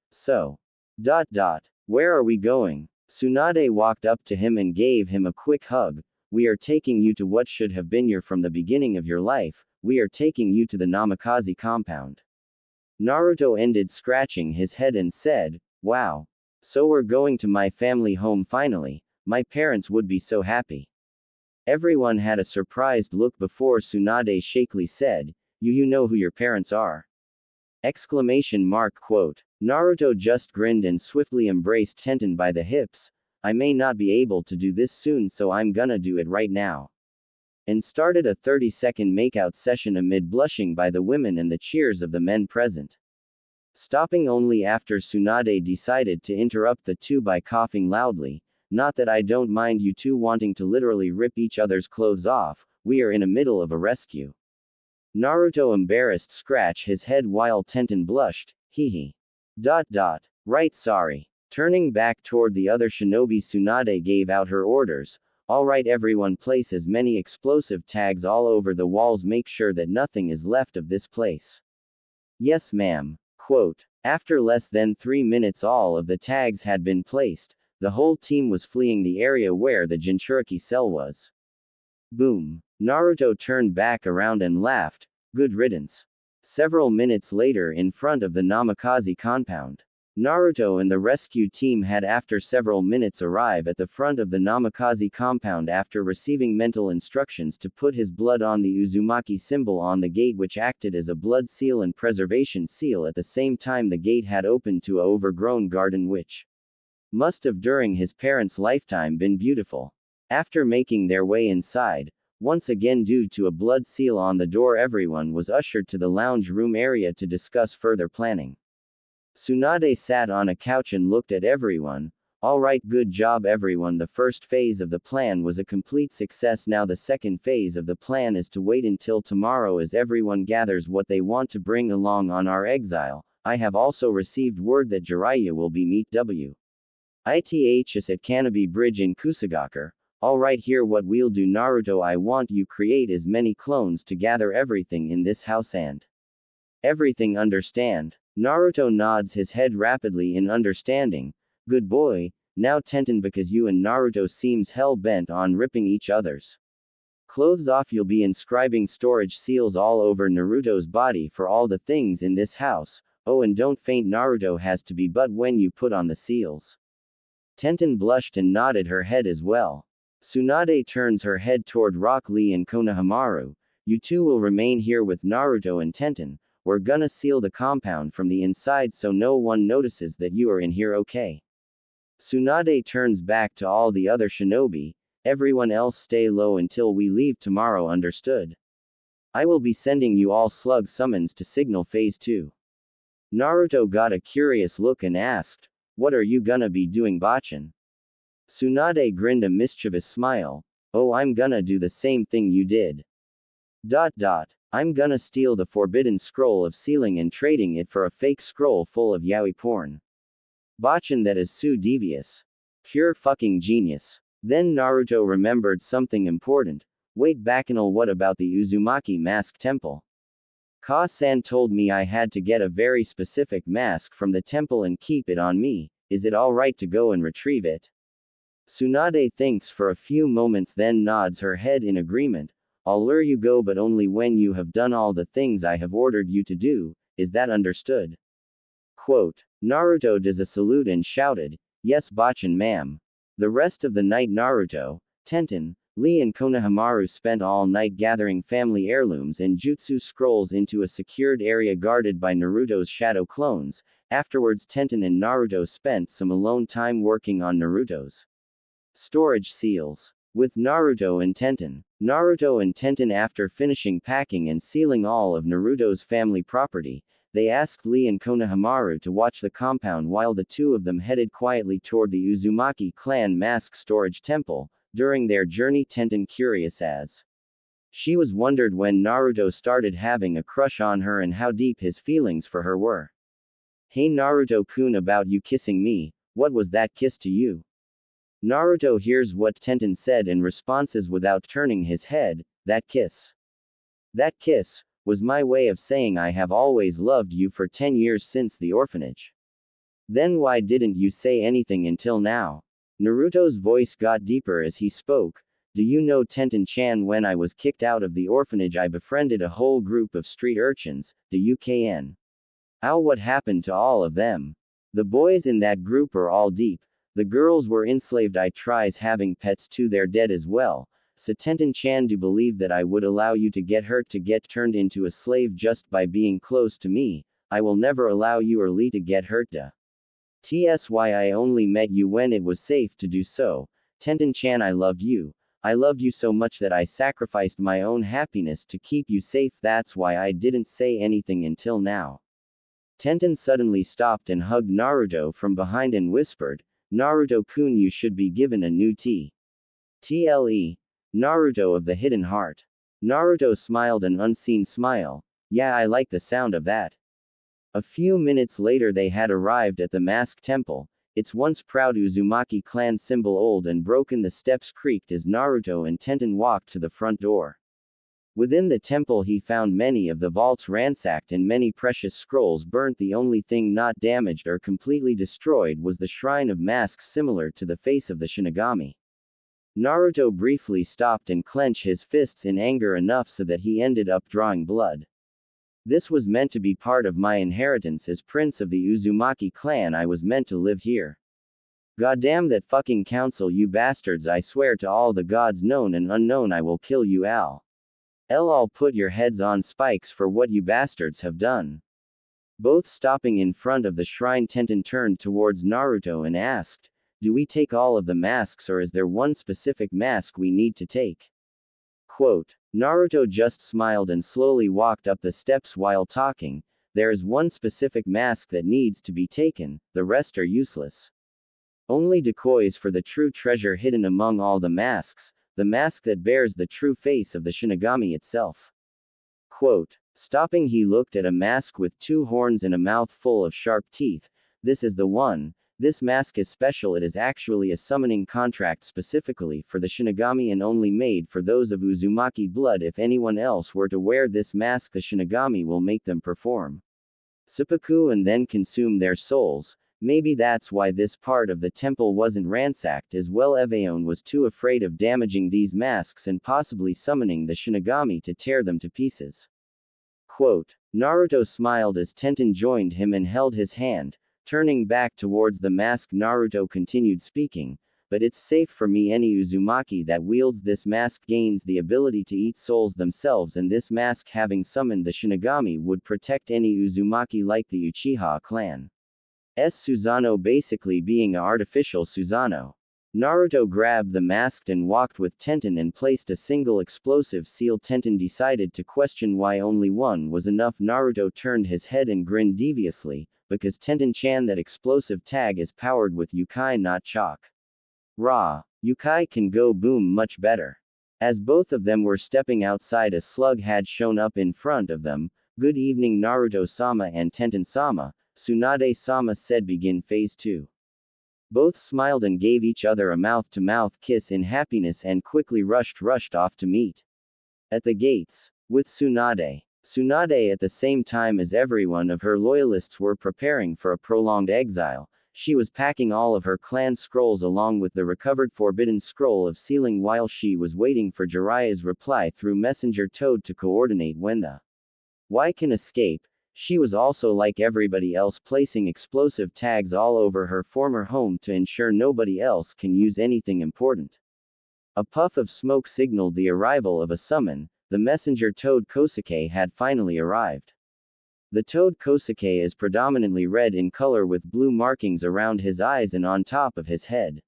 where are we going? Tsunade walked up to him and gave him a quick hug. We are taking you to what should have been your from the beginning of your life. We are taking you to the Namikaze compound. Naruto ended scratching his head and said, wow. So we're going to my family home finally. My parents would be so happy. Everyone had a surprised look before Tsunade shakily said, you know who your parents are? Quote. Naruto just grinned and swiftly embraced Tenten by the hips. I may not be able to do this soon, so I'm gonna do it right now. And started a 30-second makeout session amid blushing by the women and the cheers of the men present. Stopping only after Tsunade decided to interrupt the two by coughing loudly. Not that I don't mind you two wanting to literally rip each other's clothes off, we are in the middle of a rescue. Naruto embarrassed scratch his head while Tenten blushed, hehe. Right, sorry. Turning back toward the other shinobi, Tsunade gave out her orders. Alright everyone, place as many explosive tags all over the walls, make sure that nothing is left of this place. Yes ma'am. Quote. After less than 3 minutes all of the tags had been placed, the whole team was fleeing the area where the Jinchuriki cell was. Boom. Naruto turned back around and laughed, good riddance. Several minutes later, in front of the Namikaze compound, Naruto and the rescue team had after several minutes arrive at the front of the Namikaze compound after receiving mental instructions to put his blood on the Uzumaki symbol on the gate, which acted as a blood seal and preservation seal. At the same time, the gate had opened to a overgrown garden which must have during his parents' lifetime been beautiful. After making their way inside, once again due to a blood seal on the door, everyone was ushered to the lounge room area to discuss further planning. Tsunade sat on a couch and looked at everyone. Alright, good job everyone, the first phase of the plan was a complete success. Now the second phase of the plan is to wait until tomorrow as everyone gathers what they want to bring along on our exile. I have also received word that Jiraiya will be meet us at Kanobi Bridge in Kusagakure. Alright, here what we'll do, Naruto, I want you create as many clones to gather everything in this house and everything, understand? Naruto nods his head rapidly in understanding. Good boy. Now Tenten, because you and Naruto seems hell-bent on ripping each other's clothes off, you'll be inscribing storage seals all over Naruto's body for all the things in this house. Oh, and don't faint, Naruto has to be but when you put on the seals. Tenten blushed and nodded her head as well. Tsunade turns her head toward Rock Lee and Konohamaru. You two will remain here with Naruto and Tenten. We're gonna seal the compound from the inside so no one notices that you are in here, okay? Tsunade turns back to all the other shinobi, everyone else stay low until we leave tomorrow, understood? I will be sending you all slug summons to signal phase 2. Naruto got a curious look and asked, what are you gonna be doing, Bachan? Tsunade grinned a mischievous smile, oh, I'm gonna do the same thing you did. I'm gonna steal the forbidden scroll of sealing and trading it for a fake scroll full of yaoi porn. Bachan, that is so devious. Pure fucking genius. Then Naruto remembered something important. Wait, Bacchanal, what about the Uzumaki Mask Temple? Ka-san told me I had to get a very specific mask from the temple and keep it on me. Is it alright to go and retrieve it? Tsunade thinks for a few moments, then nods her head in agreement. I'll lure you go, but only when you have done all the things I have ordered you to do. Is that understood? Quote. Naruto does a salute and shouted, yes, Bachan, ma'am. The rest of the night Naruto, Tenten, Lee and Konohamaru spent all night gathering family heirlooms and jutsu scrolls into a secured area guarded by Naruto's shadow clones. Afterwards, Tenten and Naruto spent some alone time working on Naruto's storage seals. With Naruto and Tenten. After finishing packing and sealing all of Naruto's family property, they asked Lee and Konohamaru to watch the compound while the two of them headed quietly toward the Uzumaki clan mask storage temple. During their journey, Tenten, curious as she was, wondered when Naruto started having a crush on her and how deep his feelings for her were. Hey Naruto-kun, about you kissing me, what was that kiss to you? Naruto hears what Tenten said and responses without turning his head, that kiss. That kiss was my way of saying I have always loved you for 10 years since the orphanage. Then why didn't you say anything until now? Naruto's voice got deeper as he spoke. Do you know, Tenten-chan, when I was kicked out of the orphanage I befriended a whole group of street urchins, do you kn? Ow, what happened to all of them? The boys in that group are all deep. The girls were enslaved. I tries having pets too, they're dead as well. So Tenten-chan, do believe that I would allow you to get hurt, to get turned into a slave just by being close to me? I will never allow you or Lee to get hurt. Why I only met you when it was safe to do so. Tenten-chan, I loved you. I loved you so much that I sacrificed my own happiness to keep you safe. That's why I didn't say anything until now. Tenten suddenly stopped and hugged Naruto from behind and whispered, Naruto-kun, you should be given a new TLE. Naruto of the Hidden Heart. Naruto smiled an unseen smile. Yeah, I like the sound of that. A few minutes later they had arrived at the Mask Temple. Its once proud Uzumaki clan symbol old and broken. The steps creaked as Naruto and Tenten walked to the front door. Within the temple he found many of the vaults ransacked and many precious scrolls burnt. The only thing not damaged or completely destroyed was the shrine of masks similar to the face of the Shinigami. Naruto briefly stopped and clenched his fists in anger enough so that he ended up drawing blood. This was meant to be part of my inheritance as prince of the Uzumaki clan. I was meant to live here. Goddamn that fucking council, you bastards. I swear to all the gods known and unknown I will kill you all. I'll put your heads on spikes for what you bastards have done. Both stopping in front of the shrine, Tenten turned towards Naruto and asked, do we take all of the masks or is there one specific mask we need to take? Quote. Naruto just smiled and slowly walked up the steps while talking. There is one specific mask that needs to be taken, the rest are useless. Only decoys for the true treasure hidden among all the masks, the mask that bears the true face of the Shinigami itself. Quote. Stopping, he looked at a mask with two horns and a mouth full of sharp teeth. This is the one. This mask is special. It is actually a summoning contract specifically for the Shinigami and only made for those of Uzumaki blood. If anyone else were to wear this mask, the Shinigami will make them perform seppuku and then consume their souls. Maybe that's why this part of the temple wasn't ransacked as well. Evaon was too afraid of damaging these masks and possibly summoning the Shinigami to tear them to pieces. Quote. Naruto smiled as Tenten joined him and held his hand. Turning back towards the mask, Naruto continued speaking, but it's safe for me. Any Uzumaki that wields this mask gains the ability to eat souls themselves, and this mask, having summoned the Shinigami, would protect any Uzumaki like the Uchiha clan. Susanoo basically being a artificial Susanoo. Naruto grabbed the masked and walked with Tenten and placed a single explosive seal. Tenten decided to question why only one was enough. Naruto turned his head and grinned deviously, because Tenten-chan, that explosive tag is powered with Yukai, not chalk. Raw. Yukai can go boom much better. As both of them were stepping outside, a slug had shown up in front of them. Good evening Naruto-sama and Tenten-sama, Tsunade-sama said. Begin phase 2. Both smiled and gave each other a mouth-to-mouth kiss in happiness and quickly rushed off to meet. At the gates, with Tsunade. Tsunade, at the same time as everyone of her loyalists were preparing for a prolonged exile, she was packing all of her clan scrolls along with the recovered forbidden scroll of sealing while she was waiting for Jiraiya's reply through Messenger Toad to coordinate when the Y can escape. She was also, like everybody else, placing explosive tags all over her former home to ensure nobody else can use anything important. A puff of smoke signaled the arrival of a summon. The messenger toad Kosuke had finally arrived. The toad Kosuke is predominantly red in color with blue markings around his eyes and on top of his head.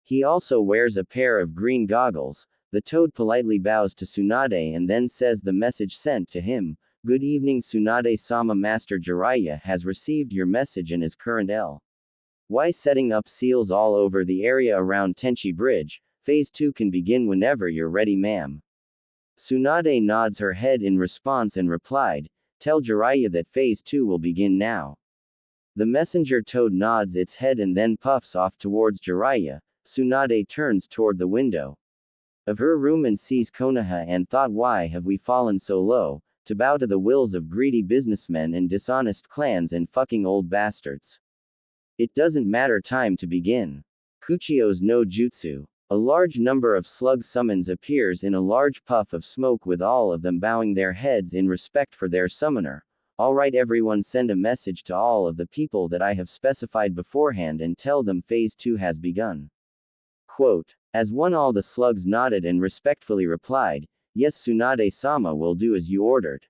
He also wears a pair of green goggles. The toad politely bows to Tsunade and then says the message sent to him. Good evening Tsunade-sama, Master Jiraiya has received your message and is current L.Y. setting up seals all over the area around Tenchi Bridge. Phase 2 can begin whenever you're ready, ma'am. Tsunade nods her head in response and replied, tell Jiraiya that phase 2 will begin now. The messenger toad nods its head and then puffs off towards Jiraiya. Tsunade turns toward the window of her room and sees Konoha and thought, why have we fallen so low? To bow to the wills of greedy businessmen and dishonest clans and fucking old bastards. It doesn't matter, time to begin. Kuchio's no jutsu. A large number of slug summons appears in a large puff of smoke with all of them bowing their heads in respect for their summoner. Alright everyone, send a message to all of the people that I have specified beforehand and tell them phase 2 has begun. Quote. As one, all the slugs nodded and respectfully replied, yes Tsunade-sama, will do as you ordered.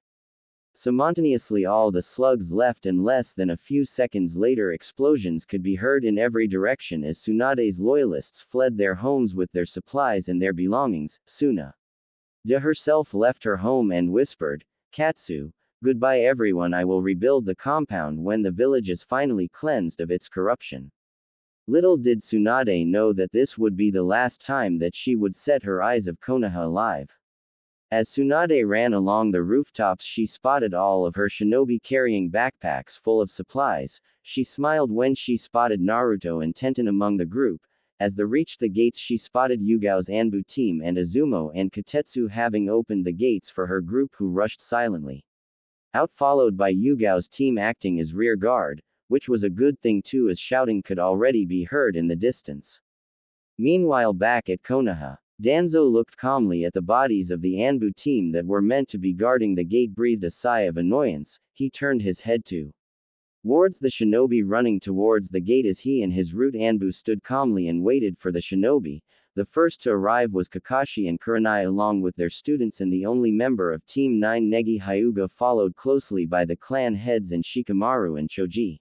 Simultaneously all the slugs left and less than a few seconds later explosions could be heard in every direction as Tsunade's loyalists fled their homes with their supplies and their belongings. Tsunade herself left her home and whispered, Katsu, goodbye everyone, I will rebuild the compound when the village is finally cleansed of its corruption. Little did Tsunade know that this would be the last time that she would set her eyes of Konoha alive. As Tsunade ran along the rooftops, she spotted all of her shinobi carrying backpacks full of supplies. She smiled when she spotted Naruto and Tenten among the group. As they reached the gates, she spotted Yugao's Anbu team and Izumo and Kotetsu having opened the gates for her group, who rushed silently out, followed by Yugao's team acting as rear guard, which was a good thing too, as shouting could already be heard in the distance. Meanwhile, back at Konoha, Danzo looked calmly at the bodies of the Anbu team that were meant to be guarding the gate, breathed a sigh of annoyance. He turned his head towards the shinobi running towards the gate as he and his root Anbu stood calmly and waited for the shinobi. The first to arrive was Kakashi and Kurenai along with their students, and the only member of Team 9 Negi Hyuga, followed closely by the clan heads and Shikamaru and Choji.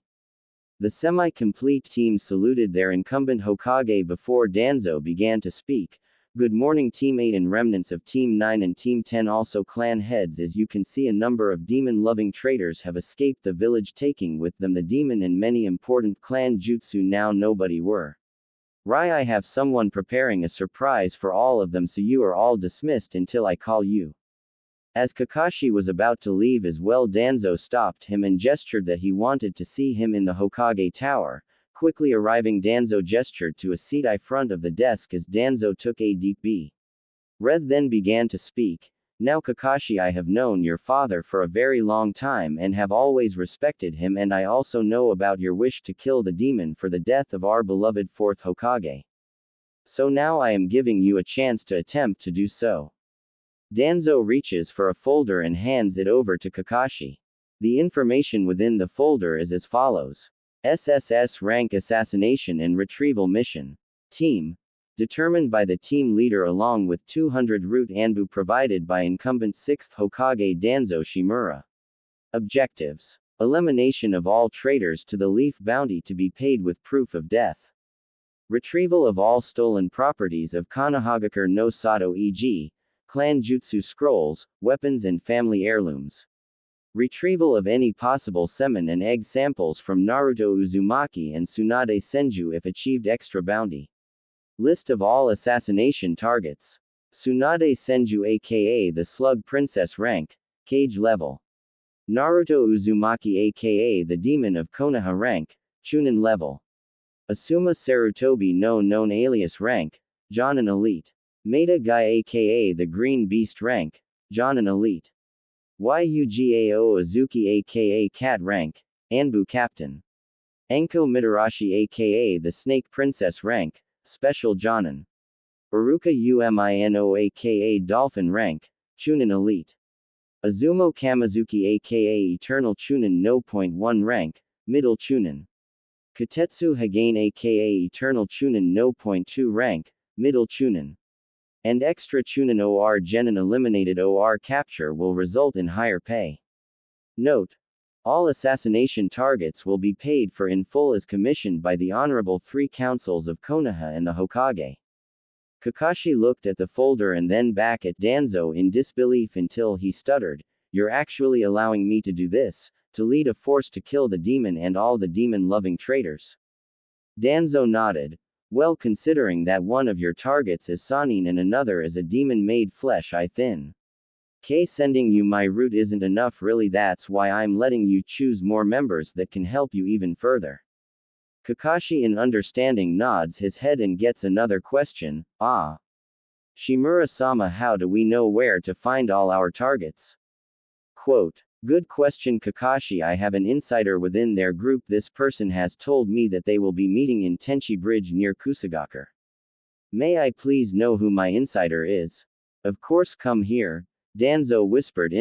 The semi-complete team saluted their incumbent Hokage before Danzo began to speak. Good morning Team 8 and remnants of Team 9 and Team 10, also clan heads. As you can see, a number of demon-loving traitors have escaped the village, taking with them the demon and many important clan jutsu. Now nobody worry, I have someone preparing a surprise for all of them, so you are all dismissed until I call you. As Kakashi was about to leave as well, Danzo stopped him and gestured that he wanted to see him in the Hokage Tower. Quickly arriving, Danzo gestured to a seat in front of the desk as Danzo took a deep breath, then began to speak. Now Kakashi, I have known your father for a very long time and have always respected him, and I also know about your wish to kill the demon for the death of our beloved fourth Hokage. So now I am giving you a chance to attempt to do so. Danzo reaches for a folder and hands it over to Kakashi. The information within the folder is as follows. SSS rank assassination and retrieval mission. Team. Determined by the team leader along with 200 root Anbu provided by incumbent 6th Hokage Danzo Shimura. Objectives. Elimination of all traitors to the leaf bounty to be paid with proof of death. Retrieval of all stolen properties of Konohagakure no Sato, e.g., clan jutsu scrolls, weapons and family heirlooms. Retrieval of any possible semen and egg samples from Naruto Uzumaki and Tsunade Senju if achieved extra bounty. List of all assassination targets. Tsunade Senju aka the Slug Princess rank, Cage level. Naruto Uzumaki aka the Demon of Konoha rank, Chunin level. Asuma Sarutobi no known alias rank, Jonin elite. Maida Guy aka the Green Beast rank, Jonin elite. Yugao Azuki aka Cat rank, Anbu captain. Enko Mitarashi aka the Snake Princess rank, Special Jonin. Uruka Umino aka Dolphin rank, Chunin elite. Azumo Kamizuki aka Eternal Chunin no. 1 rank, Middle Chunin. Katetsu Hagane aka Eternal Chunin no. 2 rank, Middle Chunin. And extra Chunin or Genin eliminated or capture will result in higher pay. Note: all assassination targets will be paid for in full as commissioned by the Honorable Three Councils of Konoha and the Hokage. Kakashi looked at the folder and then back at Danzo in disbelief until he stuttered, "You're actually allowing me to do this, to lead a force to kill the demon and all the demon-loving traitors?" Danzo nodded. "Well, considering that one of your targets is Sanin and another is a demon made flesh thin. Sending you my route isn't enough really, that's why I'm letting you choose more members that can help you even further." Kakashi in understanding nods his head and gets another question, Shimura-sama, how do we know where to find all our targets? Quote, "Good question Kakashi, I have an insider within their group, this person has told me that they will be meeting in Tenchi Bridge near Kusagakure. May I please know who my insider is?" "Of course, come here," Danzo whispered in